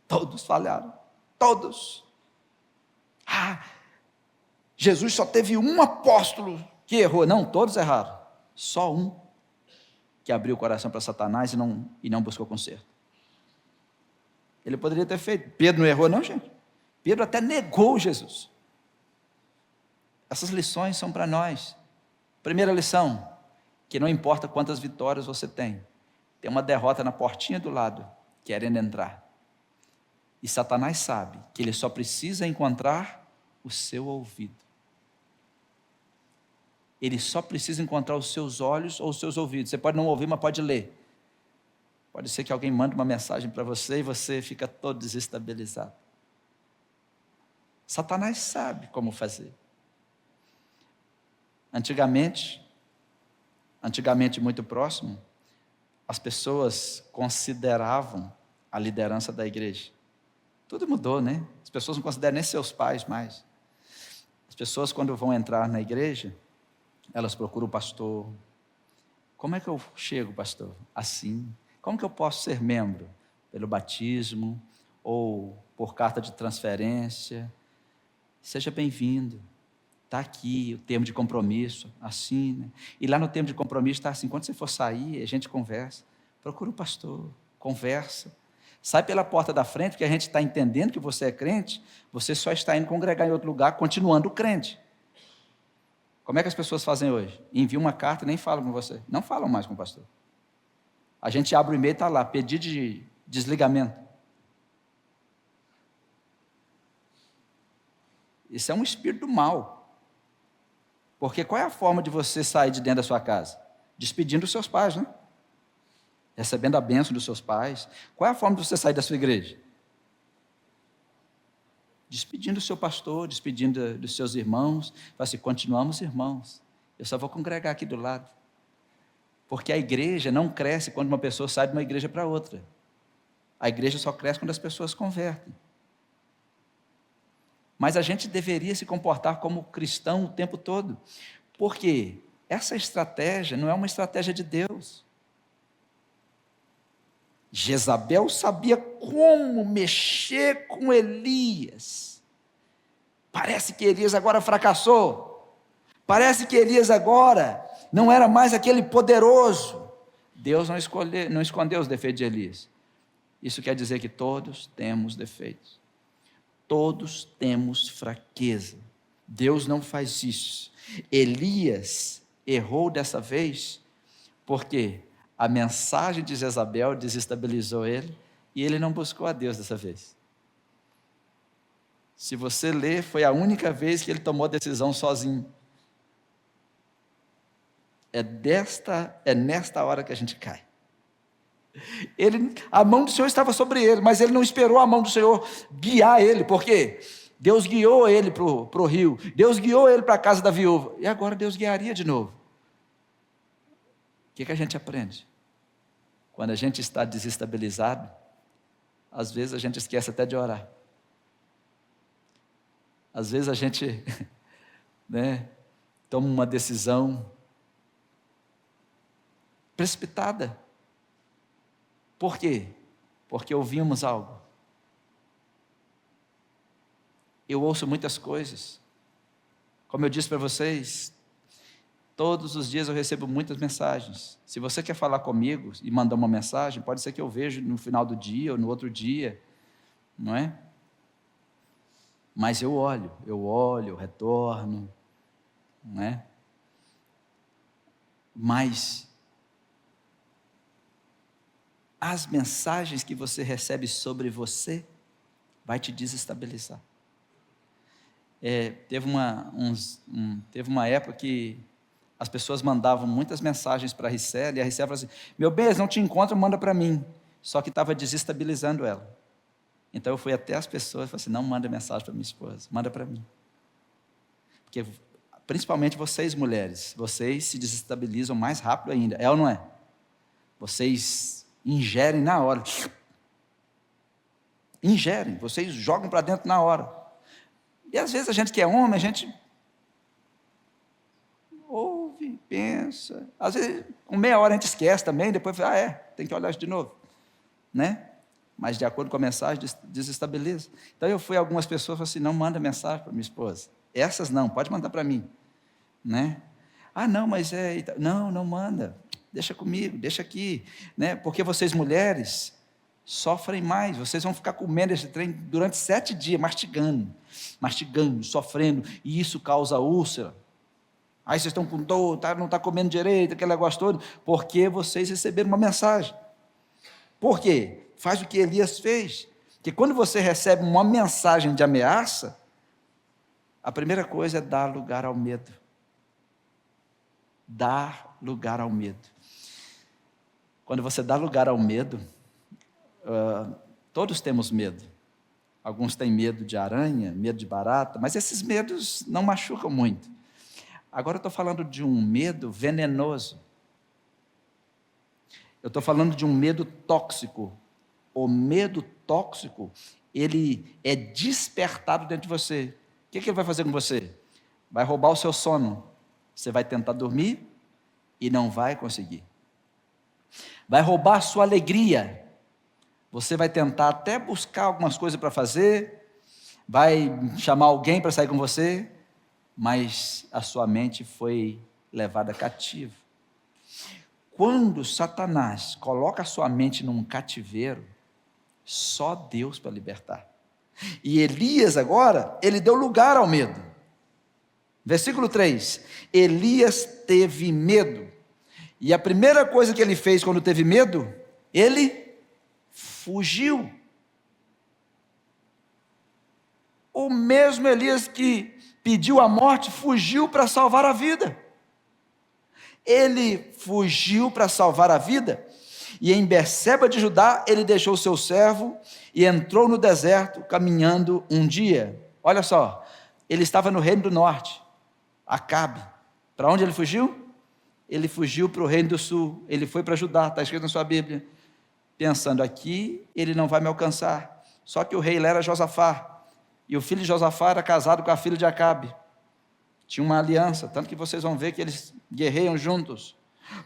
todos falharam, todos. Jesus só teve um apóstolo que errou. Não, todos erraram, só um que abriu o coração para Satanás e não buscou conserto. Ele poderia ter feito. Pedro não errou não, gente. Pedro até negou Jesus. Essas lições são para nós. Primeira lição, que não importa quantas vitórias você tem uma derrota na portinha do lado, querendo entrar. E Satanás sabe que ele só precisa encontrar o seu ouvido. Ele só precisa encontrar os seus olhos ou os seus ouvidos. Você pode não ouvir, mas pode ler. Pode ser que alguém mande uma mensagem para você e você fica todo desestabilizado. Satanás sabe como fazer. Antigamente muito próximo, as pessoas consideravam a liderança da igreja. Tudo mudou, né? As pessoas não consideram nem seus pais mais. As pessoas, quando vão entrar na igreja, elas procuram o pastor. Como é que eu chego, pastor? Assim. Como que eu posso ser membro? Pelo batismo ou por carta de transferência? seja bem-vindo. Está aqui o termo de compromisso, assim, né? E lá no termo de compromisso está assim, quando você for sair, a gente conversa. Procura o pastor, conversa. Sai pela porta da frente, porque a gente está entendendo que você é crente, você só está indo congregar em outro lugar, continuando crente. Como é que as pessoas fazem hoje? Enviam uma carta e nem falam com você. Não falam mais com o pastor. A gente abre o e-mail e está lá, pedido de desligamento. Isso é um espírito do mal. Porque qual é a forma de você sair de dentro da sua casa? Despedindo os seus pais, né? Recebendo a bênção dos seus pais. Qual é a forma de você sair da sua igreja? Despedindo o seu pastor, despedindo dos seus irmãos. Fala assim, continuamos irmãos. Eu só vou congregar aqui do lado. Porque a igreja não cresce quando uma pessoa sai de uma igreja para outra. A igreja só cresce quando as pessoas convertem. Mas a gente deveria se comportar como cristão o tempo todo. Porque essa estratégia não é uma estratégia de Deus. Jezabel sabia como mexer com Elias. Parece que Elias agora fracassou. Parece que Elias agora não era mais aquele poderoso. Deus não escondeu os defeitos de Elias. Isso quer dizer que todos temos defeitos. Todos temos fraqueza. Deus não faz isso. Elias errou dessa vez porque a mensagem de Jezabel desestabilizou ele e ele não buscou a Deus dessa vez. Se você ler, foi a única vez que ele tomou a decisão sozinho. É nesta hora que a gente cai. A mão do Senhor estava sobre ele, mas ele não esperou a mão do Senhor guiar ele. Por quê? Deus guiou ele para o rio, Deus guiou ele para a casa da viúva, e agora Deus guiaria de novo. O que a gente aprende? Quando a gente está desestabilizado, às vezes a gente esquece até de orar. Às vezes a gente toma uma decisão precipitada. Por quê? Porque ouvimos algo. Eu ouço muitas coisas. Como eu disse para vocês, todos os dias eu recebo muitas mensagens. Se você quer falar comigo e mandar uma mensagem, pode ser que eu veja no final do dia ou no outro dia, não é? Mas eu olho, eu retorno, não é? Mas as mensagens que você recebe sobre você vai te desestabilizar. Teve uma época que as pessoas mandavam muitas mensagens para a Ricela, e a Ricela falava assim, meu bem, eles não te encontram, manda para mim. Só que estava desestabilizando ela. Então eu fui até as pessoas e falei assim, não manda mensagem para minha esposa, manda para mim. Porque, principalmente vocês mulheres, vocês se desestabilizam mais rápido ainda, é ou não é? Vocês ingerem na hora. Ingerem, vocês jogam para dentro na hora. E às vezes a gente que é homem, a gente ouve, pensa. Às vezes, com meia hora a gente esquece também, depois fala, tem que olhar isso de novo. Né? Mas de acordo com a mensagem, desestabiliza. Então eu fui a algumas pessoas e falei assim, não manda mensagem para minha esposa. Essas não, pode mandar para mim. Né? Não, mas não manda. Deixa comigo, deixa aqui, né? Porque vocês mulheres sofrem mais, vocês vão ficar comendo esse trem durante 7 dias, mastigando, sofrendo, e isso causa úlcera. Aí vocês estão com dor, não está comendo direito, aquele negócio todo, porque vocês receberam uma mensagem. Por quê? Faz o que Elias fez, porque quando você recebe uma mensagem de ameaça, a primeira coisa é dar lugar ao medo. Dar lugar ao medo. Quando você dá lugar ao medo, todos temos medo. Alguns têm medo de aranha, medo de barata, mas esses medos não machucam muito. Agora eu estou falando de um medo venenoso. Eu estou falando de um medo tóxico. O medo tóxico, ele é despertado dentro de você. O que ele vai fazer com você? Vai roubar o seu sono. Você vai tentar dormir e não vai conseguir. Vai roubar a sua alegria. Você vai tentar até buscar algumas coisas para fazer, vai chamar alguém para sair com você, mas a sua mente foi levada cativa. Quando Satanás coloca a sua mente num cativeiro, só Deus para libertar. E Elias agora, ele deu lugar ao medo. Versículo 3, Elias teve medo. E a primeira coisa que ele fez quando teve medo, ele fugiu. O mesmo Elias que pediu a morte, fugiu para salvar a vida. Ele fugiu para salvar a vida, e em Berseba de Judá, ele deixou seu servo, e entrou no deserto, caminhando um dia. Olha só, ele estava no reino do norte, Acabe. Para onde ele fugiu? Ele fugiu para o reino do sul, ele foi para Judá, está escrito na sua Bíblia, pensando, aqui ele não vai me alcançar. Só que o rei lá era Josafá, e o filho de Josafá era casado com a filha de Acabe, tinha uma aliança, tanto que vocês vão ver que eles guerreiam juntos,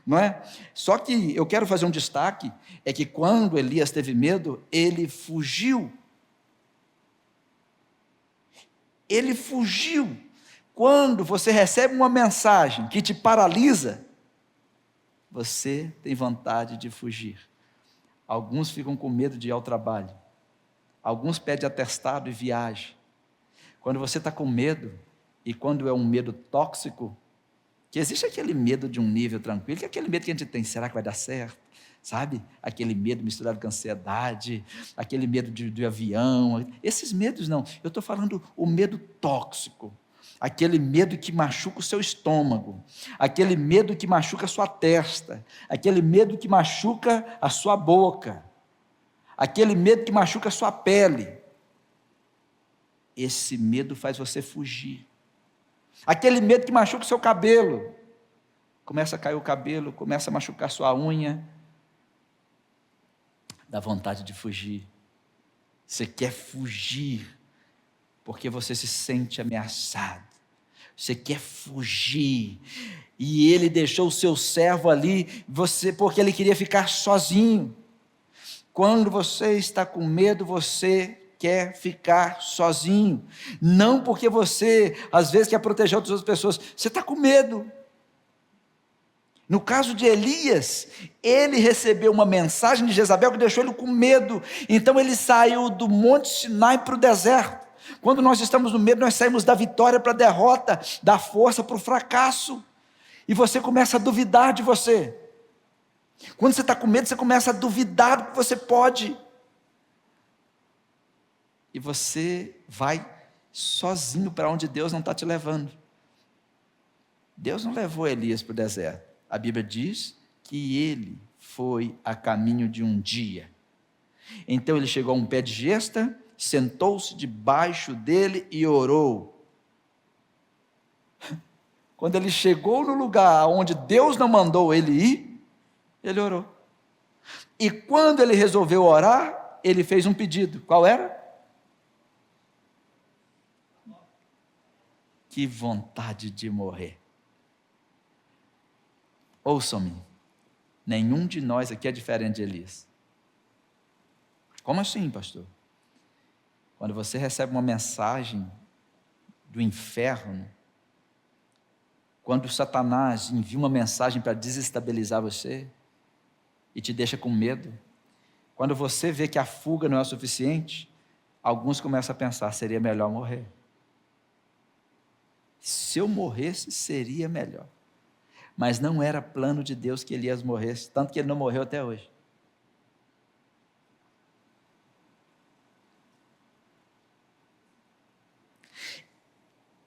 não é? Só que eu quero fazer um destaque, é que quando Elias teve medo, ele fugiu. Ele fugiu. Quando você recebe uma mensagem que te paralisa, você tem vontade de fugir. Alguns ficam com medo de ir ao trabalho, alguns pedem atestado e viagem. Quando você está com medo, e quando é um medo tóxico, que existe aquele medo de um nível tranquilo, que é aquele medo que a gente tem, será que vai dar certo? Sabe? Aquele medo misturado com ansiedade, aquele medo de avião, esses medos não, eu estou falando o medo tóxico, aquele medo que machuca o seu estômago, aquele medo que machuca a sua testa, aquele medo que machuca a sua boca, aquele medo que machuca a sua pele. Esse medo faz você fugir. Aquele medo que machuca o seu cabelo, começa a cair o cabelo, começa a machucar a sua unha, dá vontade de fugir. Você quer fugir, porque você se sente ameaçado, você quer fugir, e ele deixou o seu servo ali, porque ele queria ficar sozinho. Quando você está com medo, você quer ficar sozinho, não porque você, às vezes, quer proteger outras pessoas, você está com medo. No caso de Elias, ele recebeu uma mensagem de Jezabel que deixou ele com medo, então ele saiu do Monte Sinai para o deserto. Quando nós estamos no medo, nós saímos da vitória para a derrota, da força para o fracasso, e você começa a duvidar de você. Quando você está com medo, você começa a duvidar do que você pode, e você vai sozinho para onde Deus não está te levando. Deus não levou Elias para o deserto. A Bíblia diz que ele foi a caminho de um dia. Então ele chegou a um pé de gesta, sentou-se debaixo dele e orou. Quando ele chegou no lugar onde Deus não mandou ele ir, ele orou. E quando ele resolveu orar, ele fez um pedido. Qual era? Que vontade de morrer. Ouçam-me, nenhum de nós aqui é diferente de Elias. Como assim, pastor? Quando você recebe uma mensagem do inferno, quando Satanás envia uma mensagem para desestabilizar você e te deixa com medo, quando você vê que a fuga não é o suficiente, alguns começam a pensar, seria melhor morrer. Se eu morresse, seria melhor. Mas não era plano de Deus que Elias morresse, tanto que ele não morreu até hoje.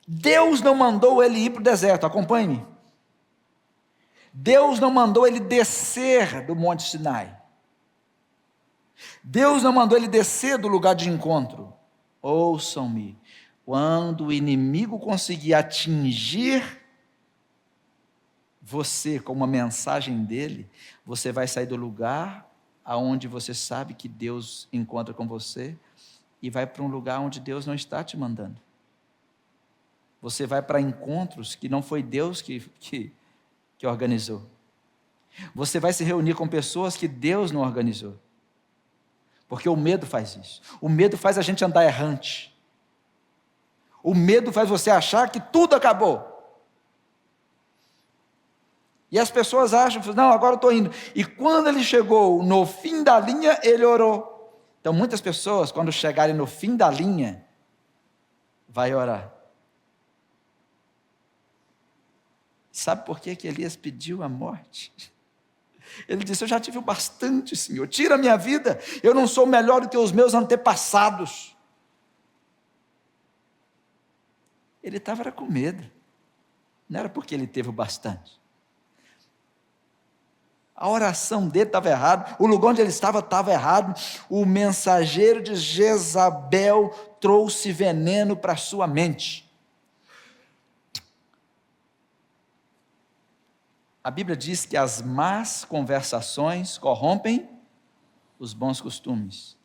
Deus não mandou ele ir para o deserto, acompanhe-me. Deus não mandou ele descer do Monte Sinai. Deus não mandou ele descer do lugar de encontro. Ouçam-me. Quando o inimigo conseguir atingir você com uma mensagem dele, você vai sair do lugar aonde você sabe que Deus encontra com você e vai para um lugar onde Deus não está te mandando. Você vai para encontros que não foi Deus que organizou. Você vai se reunir com pessoas que Deus não organizou. Porque o medo faz isso. O medo faz a gente andar errante. O medo faz você achar que tudo acabou. E as pessoas acham, não, agora eu estou indo. E quando ele chegou no fim da linha, ele orou. Então muitas pessoas, quando chegarem no fim da linha, vai orar. Sabe por que Elias pediu a morte? Ele disse, eu já tive o bastante, Senhor, tira a minha vida, eu não sou melhor do que os meus antepassados. Ele estava com medo, não era porque ele teve o bastante. A oração dele estava errada, o lugar onde ele estava errado, o mensageiro de Jezabel trouxe veneno para sua mente. A Bíblia diz que as más conversações corrompem os bons costumes.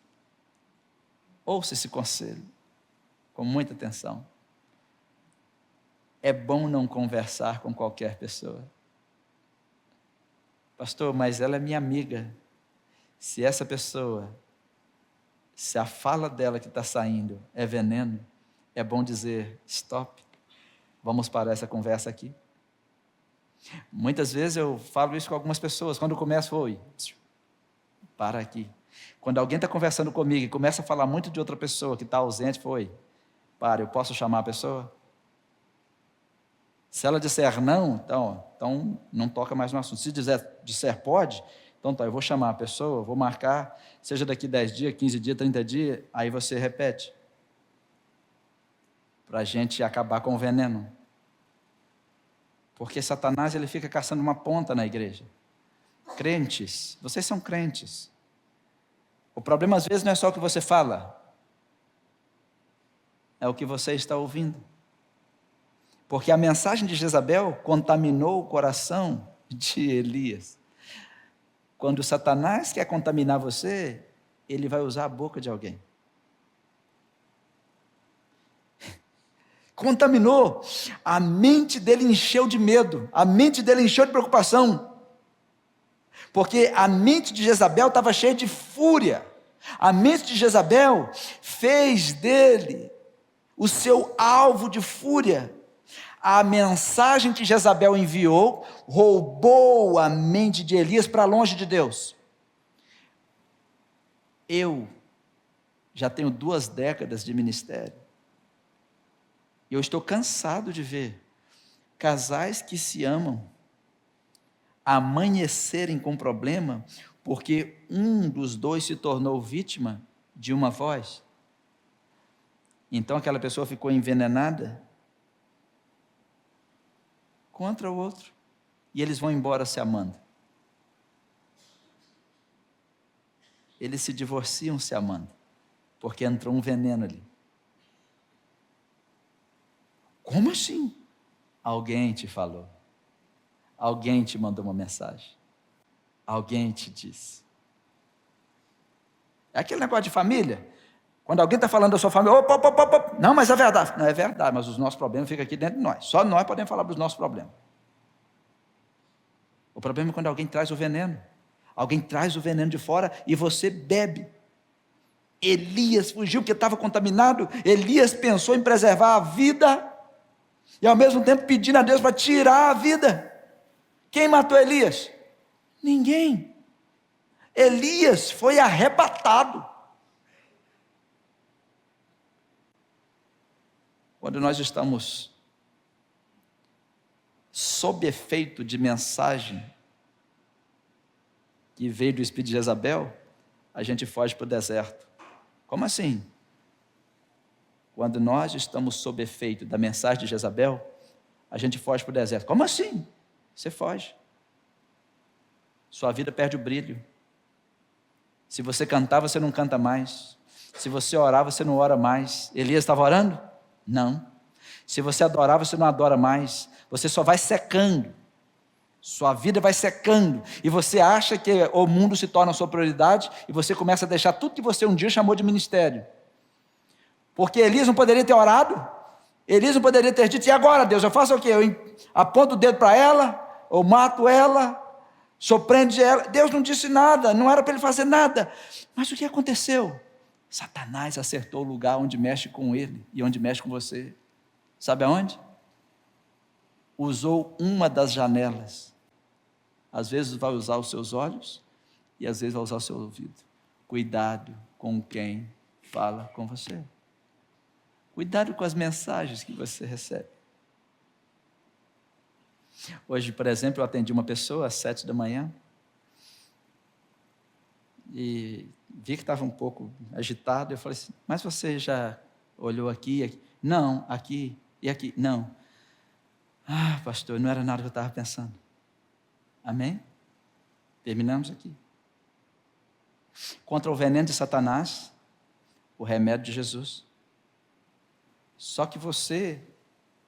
Ouça esse conselho, com muita atenção. É bom não conversar com qualquer pessoa. Pastor, mas ela é minha amiga. Se essa pessoa, se a fala dela que está saindo é veneno, é bom dizer, stop, vamos parar essa conversa aqui. Muitas vezes eu falo isso com algumas pessoas, quando eu começo, oi, para aqui. Quando alguém está conversando comigo e começa a falar muito de outra pessoa que está ausente, oi, para, eu posso chamar a pessoa? Se ela disser não, então não toca mais no assunto. Se disser pode, então tá, eu vou chamar a pessoa, vou marcar, seja daqui 10 dias, 15 dias, 30 dias, aí você repete. Para a gente acabar com o veneno. Porque Satanás ele fica caçando uma ponta na igreja. Crentes, vocês são crentes. O problema às vezes não é só o que você fala, é o que você está ouvindo. Porque a mensagem de Jezabel contaminou o coração de Elias. Quando Satanás quer contaminar você, ele vai usar a boca de alguém. Contaminou, a mente dele encheu de medo, a mente dele encheu de preocupação, porque a mente de Jezabel estava cheia de fúria, a mente de Jezabel fez dele o seu alvo de fúria. A mensagem que Jezabel enviou roubou a mente de Elias para longe de Deus. Eu já tenho 2 décadas de ministério. E eu estou cansado de ver casais que se amam amanhecerem com problema porque um dos dois se tornou vítima de uma voz. Então aquela pessoa ficou envenenada contra o outro, e eles vão embora se amando. Eles se divorciam se amando, porque entrou um veneno ali. Como assim? Alguém te falou, alguém te mandou uma mensagem, alguém te disse. É aquele negócio de família, quando alguém está falando da sua família, opa, não, mas é verdade. Não é verdade, mas os nossos problemas ficam aqui dentro de nós. Só nós podemos falar dos nossos problemas. O problema é quando alguém traz o veneno. Alguém traz o veneno de fora e você bebe. Elias fugiu porque estava contaminado. Elias pensou em preservar a vida e ao mesmo tempo pedindo a Deus para tirar a vida. Quem matou Elias? Ninguém. Elias foi arrebatado. Quando nós estamos sob efeito de mensagem que veio do espírito de Jezabel, a gente foge para o deserto. Como assim? Quando nós estamos sob efeito da mensagem de Jezabel, a gente foge para o deserto. Como assim? Você foge. Sua vida perde o brilho. Se você cantar, você não canta mais. Se você orar, você não ora mais. Elias estava orando? Não. Se você adorar, você não adora mais. Você só vai secando. Sua vida vai secando. E você acha que o mundo se torna a sua prioridade e você começa a deixar tudo que você um dia chamou de ministério. Porque Elias não poderia ter orado. Elias não poderia ter dito, e agora Deus, eu faço o quê? Eu aponto o dedo para ela, ou mato ela, surpreende ela. Deus não disse nada, não era para ele fazer nada. Mas o que aconteceu? Satanás acertou o lugar onde mexe com ele e onde mexe com você. Sabe aonde? Usou uma das janelas. Às vezes vai usar os seus olhos e às vezes vai usar o seu ouvido. Cuidado com quem fala com você. Cuidado com as mensagens que você recebe. Hoje, por exemplo, eu atendi uma pessoa às 7 da manhã e vi que estava um pouco agitado. Eu falei assim, mas você já olhou aqui, aqui? Não, aqui e aqui. Não. Ah, pastor, não era nada que eu estava pensando. Amém? Terminamos aqui. Contra o veneno de Satanás, o remédio de Jesus. Só que você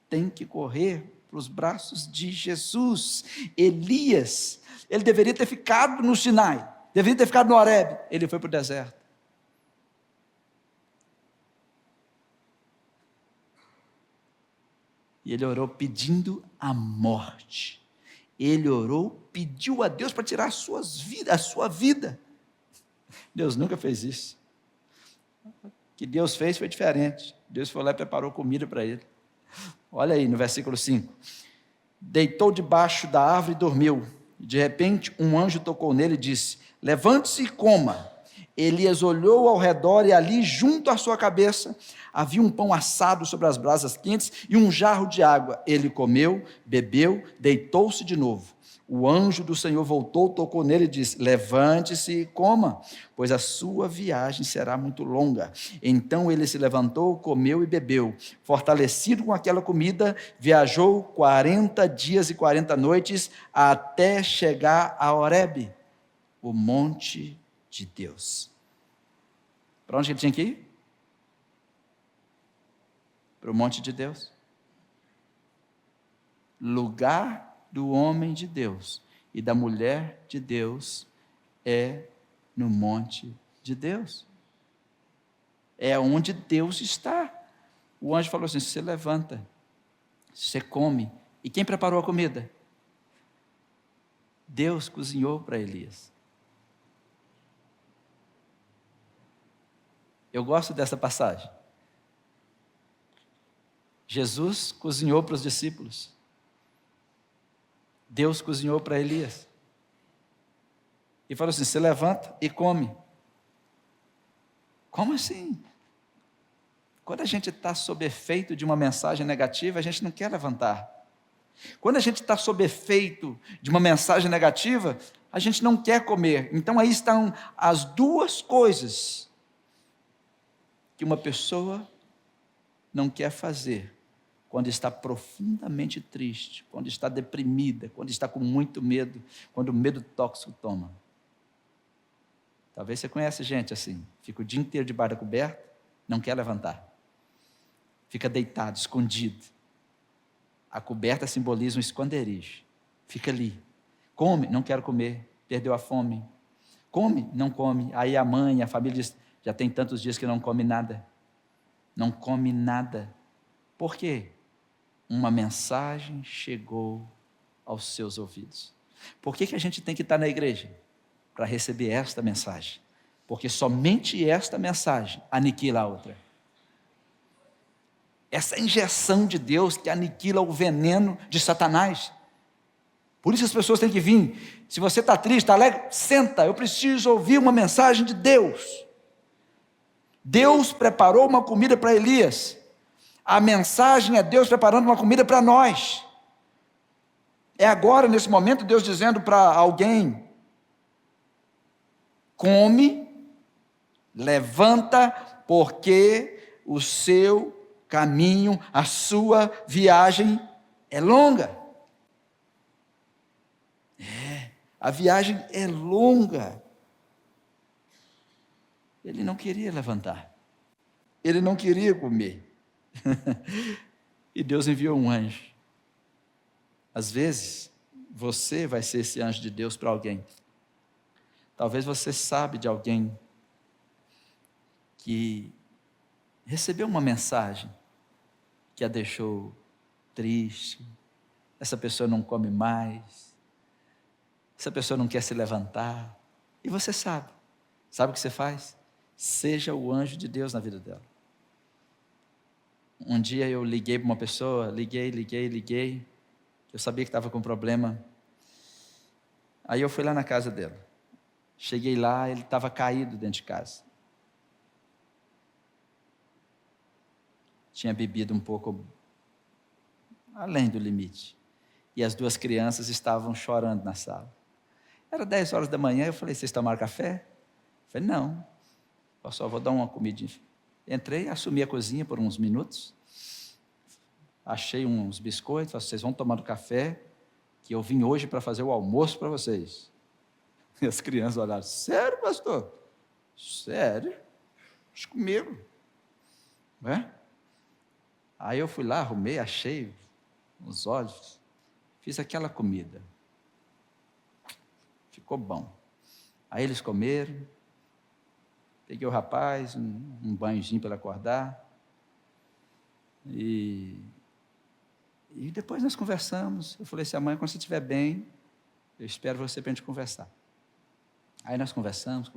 tem que correr para os braços de Jesus. Elias, ele deveria ter ficado no Sinai, deveria ter ficado no Horebe, ele foi para o deserto. E ele orou pedindo a morte. Ele orou, pediu a Deus para tirar a sua vida. Deus nunca fez isso. O que Deus fez foi diferente. Deus foi lá e preparou comida para ele. Olha aí no versículo 5. Deitou debaixo da árvore e dormiu. De repente um anjo tocou nele e disse, levante-se e coma. Elias olhou ao redor e ali junto à sua cabeça havia um pão assado sobre as brasas quentes e um jarro de água. Ele comeu, bebeu, deitou-se de novo. O anjo do Senhor voltou, tocou nele e disse, levante-se e coma, pois a sua viagem será muito longa. Então ele se levantou, comeu e bebeu. Fortalecido com aquela comida, viajou 40 dias e 40 noites até chegar a Horebe, o monte de Deus. Para onde ele tinha que ir? Para o monte de Deus. Lugar do homem de Deus e da mulher de Deus é no monte de Deus. É onde Deus está. O anjo falou assim, você levanta, você come. E quem preparou a comida? Deus cozinhou para Elias. Eu gosto dessa passagem. Jesus cozinhou para os discípulos. Deus cozinhou para Elias. E falou assim, você levanta e come. Como assim? Quando a gente está sob efeito de uma mensagem negativa, a gente não quer levantar. Quando a gente está sob efeito de uma mensagem negativa, a gente não quer comer. Então aí estão as duas coisas que uma pessoa não quer fazer quando está profundamente triste, quando está deprimida, quando está com muito medo, quando o medo tóxico toma. Talvez você conhece gente assim, fica o dia inteiro debaixo da coberta, não quer levantar. Fica deitado, escondido. A coberta simboliza um esconderijo. Fica ali. Come, não quero comer, perdeu a fome. Come, não come. Aí a mãe, a família diz, já tem tantos dias que não come nada. Não come nada. Por quê? Uma mensagem chegou aos seus ouvidos. Por que a gente tem que estar na igreja? Para receber esta mensagem. Porque somente esta mensagem aniquila a outra. Essa injeção de Deus que aniquila o veneno de Satanás. Por isso as pessoas têm que vir. Se você está triste, está alegre, senta, eu preciso ouvir uma mensagem de Deus. Deus preparou uma comida para Elias. A mensagem é Deus preparando uma comida para nós. É agora, nesse momento, Deus dizendo para alguém, come, levanta, porque o seu caminho, a sua viagem é longa. A viagem é longa. Ele não queria levantar. Ele não queria comer. E Deus enviou um anjo. Às vezes, você vai ser esse anjo de Deus para alguém. Talvez você sabe de alguém que recebeu uma mensagem que a deixou triste. Essa pessoa não come mais. Essa pessoa não quer se levantar. E você sabe. Sabe o que você faz? Seja o anjo de Deus na vida dela. Um dia eu liguei para uma pessoa, liguei. Eu sabia que estava com problema. Aí eu fui lá na casa dela. Cheguei lá, ele estava caído dentro de casa. Tinha bebido um pouco além do limite. E as duas crianças estavam chorando na sala. Era 10 horas da manhã, eu falei, vocês tomaram café? Eu falei, não. Eu só vou dar uma comidinha. Entrei, assumi a cozinha por uns minutos. Achei uns biscoitos, falei, vocês vão tomar café, que eu vim hoje para fazer o almoço para vocês. E as crianças olharam, sério, pastor? Sério? Deixa comigo. Não é? Aí eu fui lá, arrumei, achei os olhos, fiz aquela comida. Ficou bom. Aí eles comeram, peguei o rapaz, um banhozinho para ele acordar, e depois nós conversamos. Eu falei assim, amanhã quando você estiver bem, eu espero você para a gente conversar. Aí nós conversamos.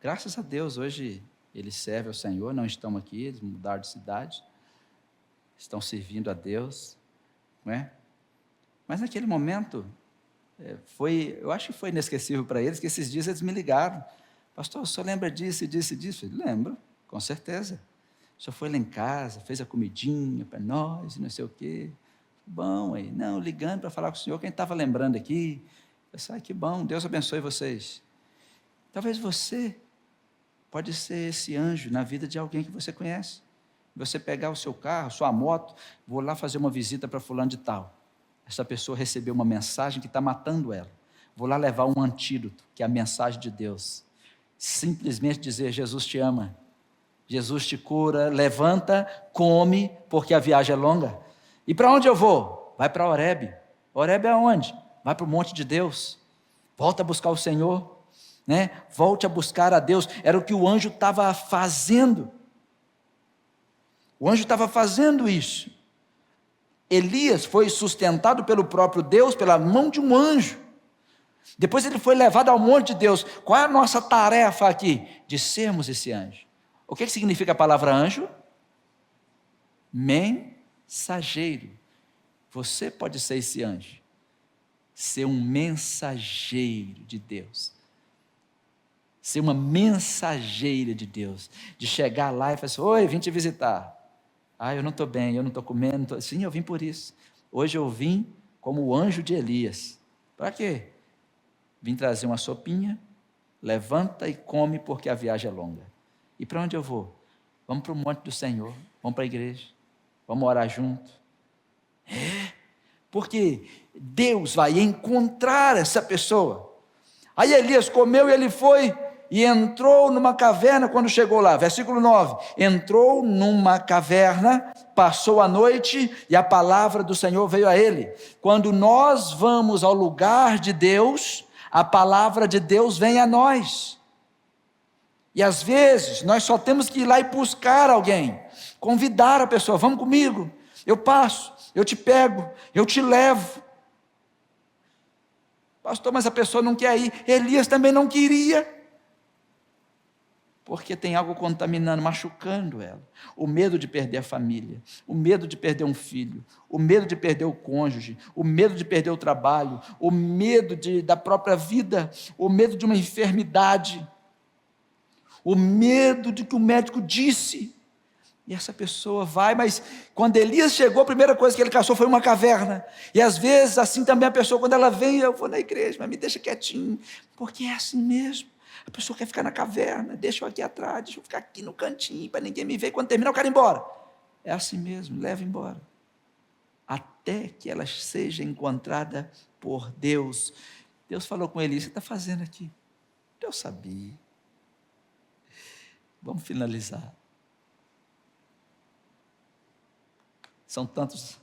Graças a Deus, hoje eles servem ao Senhor, não estão aqui, eles mudaram de cidade, estão servindo a Deus, não é? Mas naquele momento, eu acho que foi inesquecível para eles, que esses dias eles me ligaram, pastor, o senhor lembra disso? Eu falei, lembro, com certeza. O senhor foi lá em casa, fez a comidinha para nós, e não sei o quê. Bom, aí, não, ligando para falar com o senhor, quem estava lembrando aqui, eu falei, que bom, Deus abençoe vocês. Talvez você pode ser esse anjo na vida de alguém que você conhece. Você pegar o seu carro, sua moto, vou lá fazer uma visita para fulano de tal. Essa pessoa recebeu uma mensagem que está matando ela. Vou lá levar um antídoto, que é a mensagem de Deus. Simplesmente dizer, Jesus te ama, Jesus te cura, levanta, come, porque a viagem é longa. E para onde eu vou? Vai para Horebe. Horebe é onde? Vai para o monte de Deus. Volta a buscar o Senhor, né? Volte a buscar a Deus. Era o que o anjo estava fazendo. O anjo estava fazendo isso. Elias foi sustentado pelo próprio Deus, pela mão de um anjo. Depois ele foi levado ao monte de Deus. Qual é a nossa tarefa aqui? De sermos esse anjo. O que significa a palavra anjo? Mensageiro. Você pode ser esse anjo. Ser um mensageiro de Deus. Ser uma mensageira de Deus. De chegar lá e falar assim, oi, vim te visitar. Eu não estou bem, eu não estou comendo. Sim, eu vim por isso. Hoje eu vim como o anjo de Elias. Para quê? Vim trazer uma sopinha, levanta e come porque a viagem é longa. E para onde eu vou? Vamos para o monte do Senhor, vamos para a igreja, vamos orar junto. Porque Deus vai encontrar essa pessoa. Aí Elias comeu e ele foi e entrou numa caverna quando chegou lá. Versículo 9. Entrou numa caverna, passou a noite e a palavra do Senhor veio a ele. Quando nós vamos ao lugar de Deus, a palavra de Deus vem a nós. E às vezes nós só temos que ir lá e buscar alguém, convidar a pessoa, vamos comigo, eu passo, eu te pego, eu te levo. Pastor, mas a pessoa não quer ir. Elias também não queria, porque tem algo contaminando, machucando ela. O medo de perder a família, o medo de perder um filho, o medo de perder o cônjuge, o medo de perder o trabalho, o medo da própria vida, o medo de uma enfermidade, o medo de que o médico disse. E essa pessoa vai, mas quando Elias chegou, a primeira coisa que ele caçou foi uma caverna. E às vezes, assim também a pessoa, quando ela vem, eu vou na igreja, mas me deixa quietinho, porque é assim mesmo. A pessoa quer ficar na caverna, deixa eu aqui atrás, deixa eu ficar aqui no cantinho, para ninguém me ver, quando terminar eu quero ir embora. É assim mesmo, leva embora. Até que ela seja encontrada por Deus. Deus falou com Elias, o que você está fazendo aqui? Deus sabia. Vamos finalizar. São tantas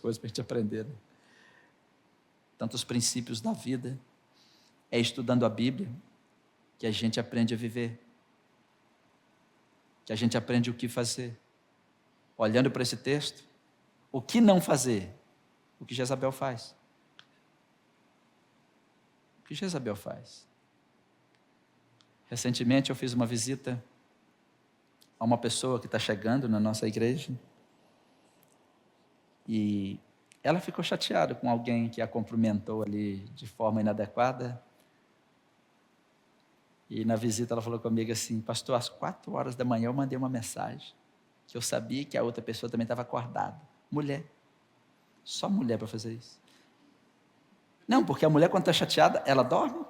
coisas para a gente aprender, né? Tantos princípios da vida. É estudando a Bíblia que a gente aprende a viver, que a gente aprende o que fazer. Olhando para esse texto, o que não fazer? O que Jezabel faz. O que Jezabel faz? Recentemente eu fiz uma visita a uma pessoa que está chegando na nossa igreja e ela ficou chateada com alguém que a cumprimentou ali de forma inadequada. E na visita ela falou comigo assim: pastor, às 4 horas da manhã eu mandei uma mensagem, que eu sabia que a outra pessoa também estava acordada. Mulher. Só mulher para fazer isso. Não, porque a mulher quando está chateada, ela dorme.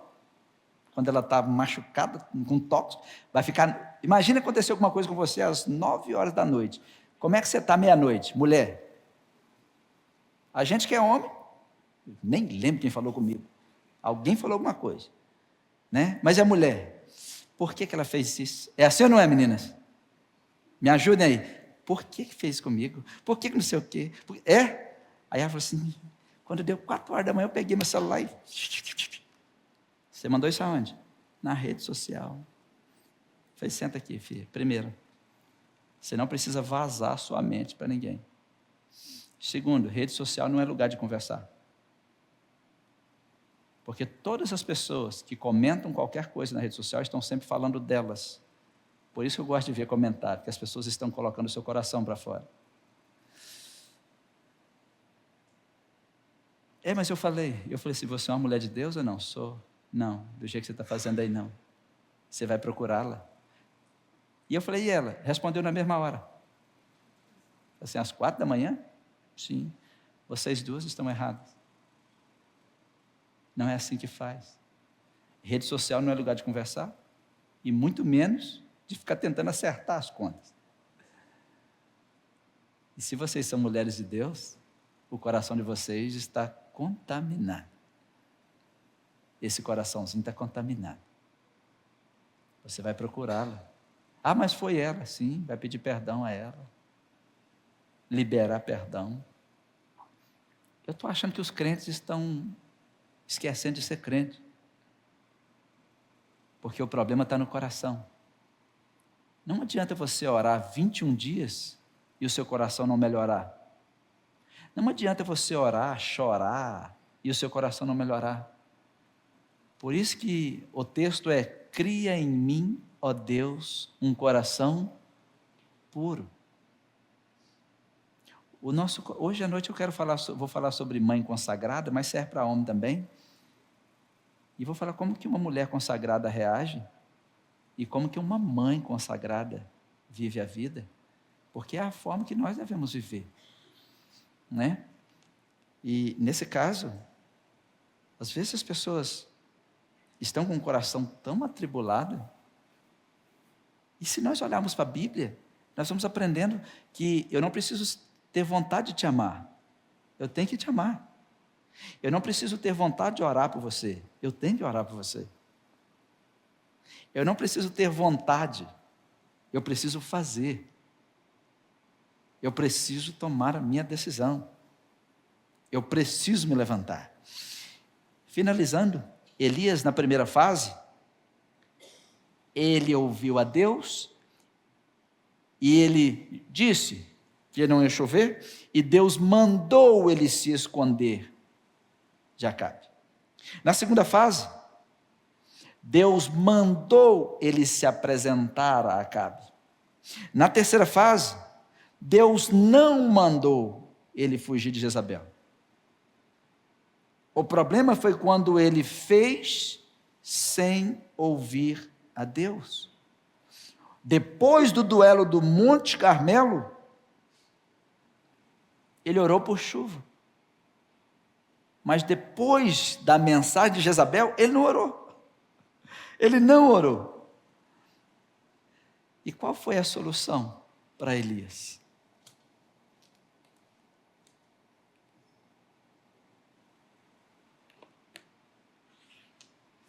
Quando ela está machucada, com toque, vai ficar... Imagina acontecer alguma coisa com você às 9 horas da noite. Como é que você está meia-noite? Mulher. A gente que é homem, nem lembro quem falou comigo. Alguém falou alguma coisa. Né? Mas é mulher. Por que ela fez isso? É assim ou não é, meninas? Me ajudem aí. Por que fez comigo? Por que não sei o quê? É? Aí ela falou assim, quando deu 4 horas da manhã, eu peguei meu celular e... Você mandou isso aonde? Na rede social. Falei, senta aqui, filha. Primeiro, você não precisa vazar sua mente para ninguém. Segundo, rede social não é lugar de conversar. Porque todas as pessoas que comentam qualquer coisa na rede social estão sempre falando delas. Por isso que eu gosto de ver comentário, porque as pessoas estão colocando o seu coração para fora. Mas eu falei assim, você é uma mulher de Deus ou não? Sou. Não, do jeito que você está fazendo aí não. Você vai procurá-la. E eu falei, e ela? Respondeu na mesma hora. Assim, às 4 da manhã? Sim. Vocês duas estão erradas. Não é assim que faz. Rede social não é lugar de conversar, e muito menos de ficar tentando acertar as contas. E se vocês são mulheres de Deus, o coração de vocês está contaminado. Esse coraçãozinho está contaminado. Você vai procurá-la. Ah, mas foi ela. Sim, vai pedir perdão a ela. Liberar perdão. Eu estou achando que os crentes estão esquecendo de ser crente. Porque o problema está no coração. Não adianta você orar 21 dias e o seu coração não melhorar. Não adianta você orar, chorar e o seu coração não melhorar. Por isso que o texto é: cria em mim, ó Deus, um coração puro. Hoje à noite eu vou falar sobre mãe consagrada, mas serve para homem também. E vou falar como que uma mulher consagrada reage e como que uma mãe consagrada vive a vida, porque é a forma que nós devemos viver, né? E nesse caso, às vezes as pessoas estão com o coração tão atribulado, e se nós olharmos para a Bíblia, nós vamos aprendendo que eu não preciso ter vontade de te amar, eu tenho que te amar. Eu não preciso ter vontade de orar por você, eu tenho que orar por você. Eu não preciso ter vontade, eu preciso fazer. Eu preciso tomar a minha decisão. Eu preciso me levantar. Finalizando, Elias, na primeira fase, ele ouviu a Deus e ele disse que não ia chover, e Deus mandou ele se esconder de Acabe. Na segunda fase, Deus mandou ele se apresentar a Acabe. Na terceira fase, Deus não mandou ele fugir de Jezabel. O problema foi quando ele fez sem ouvir a Deus. Depois do duelo do Monte Carmelo, ele orou por chuva. Mas depois da mensagem de Jezabel, ele não orou. Ele não orou. E qual foi a solução para Elias?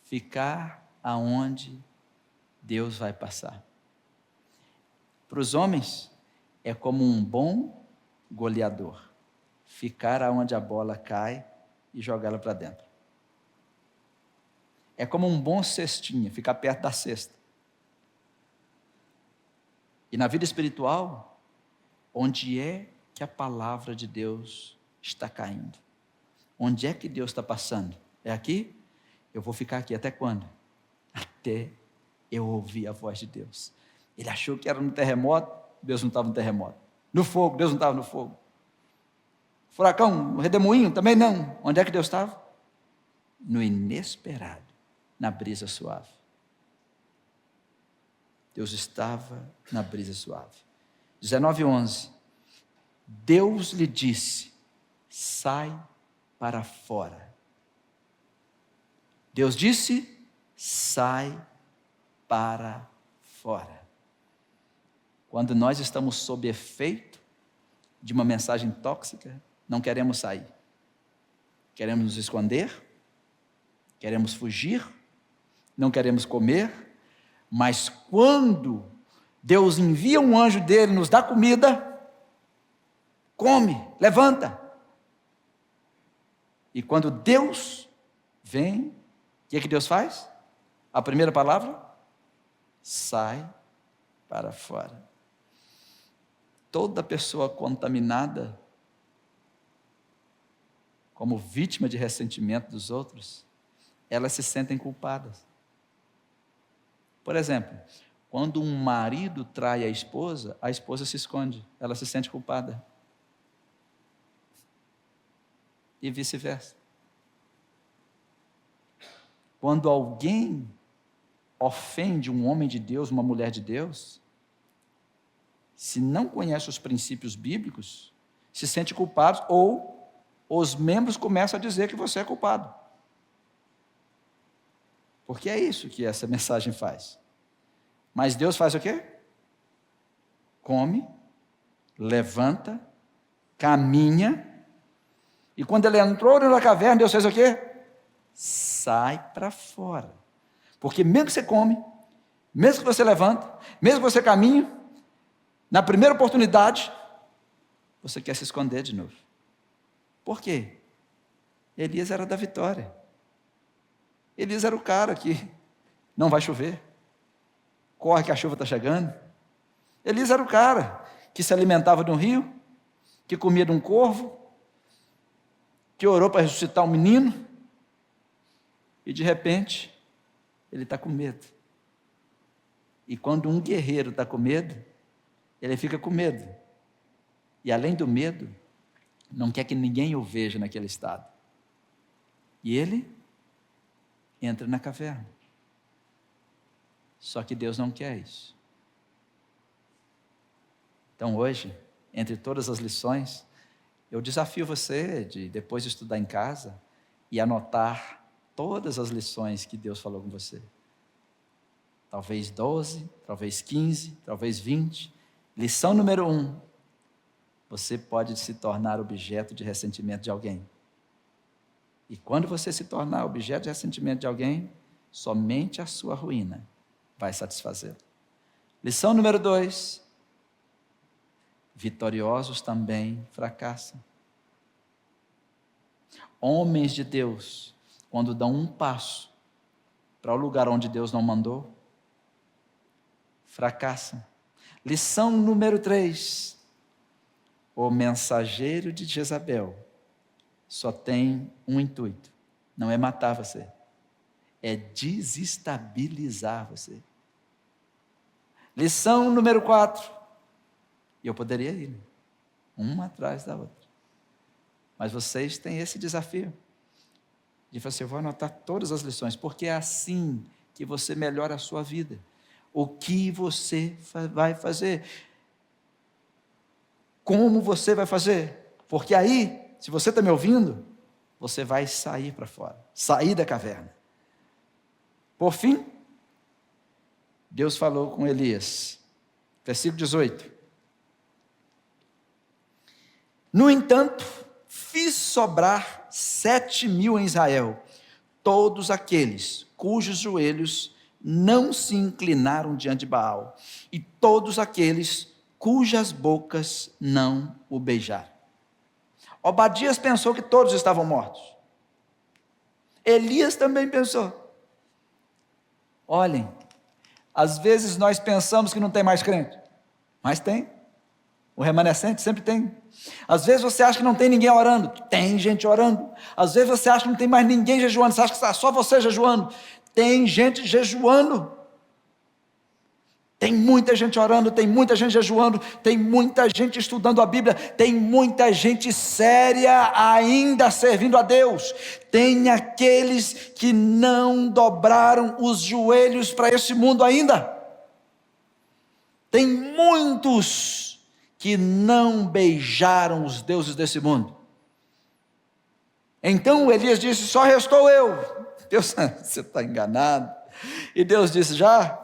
Ficar aonde Deus vai passar. Para os homens, é como um bom goleador. Ficar aonde a bola cai e jogá-la para dentro. É como um bom cestinha, ficar perto da cesta. E na vida espiritual, onde é que a palavra de Deus está caindo? Onde é que Deus está passando? É aqui? Eu vou ficar aqui até quando? Até eu ouvir a voz de Deus. Ele achou que era no terremoto, Deus não estava no terremoto. No fogo, Deus não estava no fogo. Furacão, redemoinho, também não. Onde é que Deus estava? No inesperado, na brisa suave. Deus estava na brisa suave. 19:11. Deus lhe disse: sai para fora. Deus disse: sai para fora. Quando nós estamos sob efeito de uma mensagem tóxica, não queremos sair. Queremos nos esconder, queremos fugir, não queremos comer, mas quando Deus envia um anjo dele, nos dá comida, come, levanta. E quando Deus vem, o que é que Deus faz? A primeira palavra? Sai para fora. Toda pessoa contaminada, como vítima de ressentimento dos outros, elas se sentem culpadas. Por exemplo, quando um marido trai a esposa se esconde, ela se sente culpada. E vice-versa. Quando alguém ofende um homem de Deus, uma mulher de Deus, se não conhece os princípios bíblicos, se sente culpado, ou os membros começam a dizer que você é culpado. Porque é isso que essa mensagem faz. Mas Deus faz o quê? Come, levanta, caminha, e quando ele entrou na caverna, Deus fez o quê? Sai para fora. Porque mesmo que você come, mesmo que você levanta, mesmo que você caminhe, na primeira oportunidade, você quer se esconder de novo. Por quê? Elias era da vitória. Elias era o cara que não vai chover. Corre que a chuva está chegando. Elias era o cara que se alimentava de um rio, que comia de um corvo, que orou para ressuscitar um menino, e de repente, ele está com medo. E quando um guerreiro está com medo, ele fica com medo. E além do medo, não quer que ninguém o veja naquele estado. E ele entra na caverna. Só que Deus não quer isso. Então hoje, entre todas as lições, eu desafio você de depois de estudar em casa e anotar todas as lições que Deus falou com você. Talvez 12, talvez 15, talvez 20. Lição número 1. Você pode se tornar objeto de ressentimento de alguém. E quando você se tornar objeto de ressentimento de alguém, somente a sua ruína vai satisfazê-lo. Lição número 2. Vitoriosos também fracassam. Homens de Deus, quando dão um passo para o lugar onde Deus não mandou, fracassam. Lição número 3. O mensageiro de Jezabel só tem um intuito, não é matar você, é desestabilizar você. Lição número 4. E eu poderia ir, uma atrás da outra. Mas vocês têm esse desafio de falar assim, eu vou anotar todas as lições, porque é assim que você melhora a sua vida. O que você vai fazer? Como você vai fazer? Porque aí, se você está me ouvindo, você vai sair para fora, sair da caverna. Por fim, Deus falou com Elias, versículo 18. No entanto, fiz sobrar 7.000 em Israel, todos aqueles cujos joelhos não se inclinaram diante de Baal, e todos aqueles cujas bocas não o beijaram. Obadias pensou que todos estavam mortos. Elias também pensou. Olhem, às vezes nós pensamos que não tem mais crente, mas tem. O remanescente sempre tem. Às vezes você acha que não tem ninguém orando, tem gente orando. Às vezes você acha que não tem mais ninguém jejuando, você acha que está só você jejuando, tem gente jejuando. Tem muita gente orando, tem muita gente jejuando, tem muita gente estudando a Bíblia, tem muita gente séria ainda servindo a Deus. Tem aqueles que não dobraram os joelhos para esse mundo ainda. Tem muitos que não beijaram os deuses desse mundo. Então Elias disse: só restou eu. Deus, você está enganado. E Deus disse: já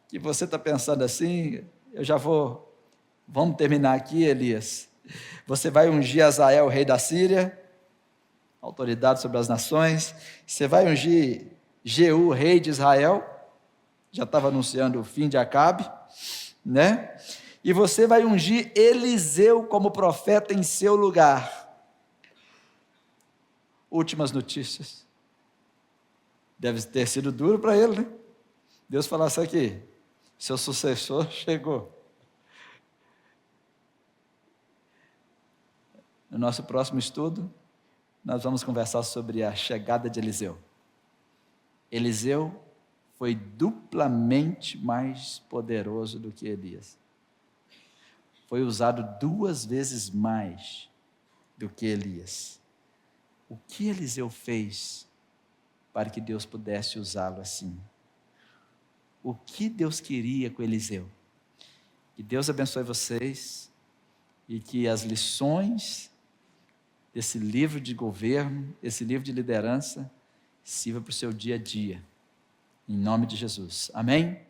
que você está pensando assim, eu já vamos terminar aqui, Elias. Você vai ungir Hazael, rei da Síria, autoridade sobre as nações. Você vai ungir Jeú, rei de Israel, já estava anunciando o fim de Acabe, né? E você vai ungir Eliseu como profeta em seu lugar. Últimas notícias. Deve ter sido duro para ele, né? Deus falasse aqui: seu sucessor chegou. No nosso próximo estudo, nós vamos conversar sobre a chegada de Eliseu. Eliseu foi duplamente mais poderoso do que Elias. Foi usado 2 vezes mais do que Elias. O que Eliseu fez para que Deus pudesse usá-lo assim? O que Deus queria com Eliseu? Que Deus abençoe vocês e que as lições desse livro de governo, esse livro de liderança, sirva para o seu dia a dia. Em nome de Jesus. Amém?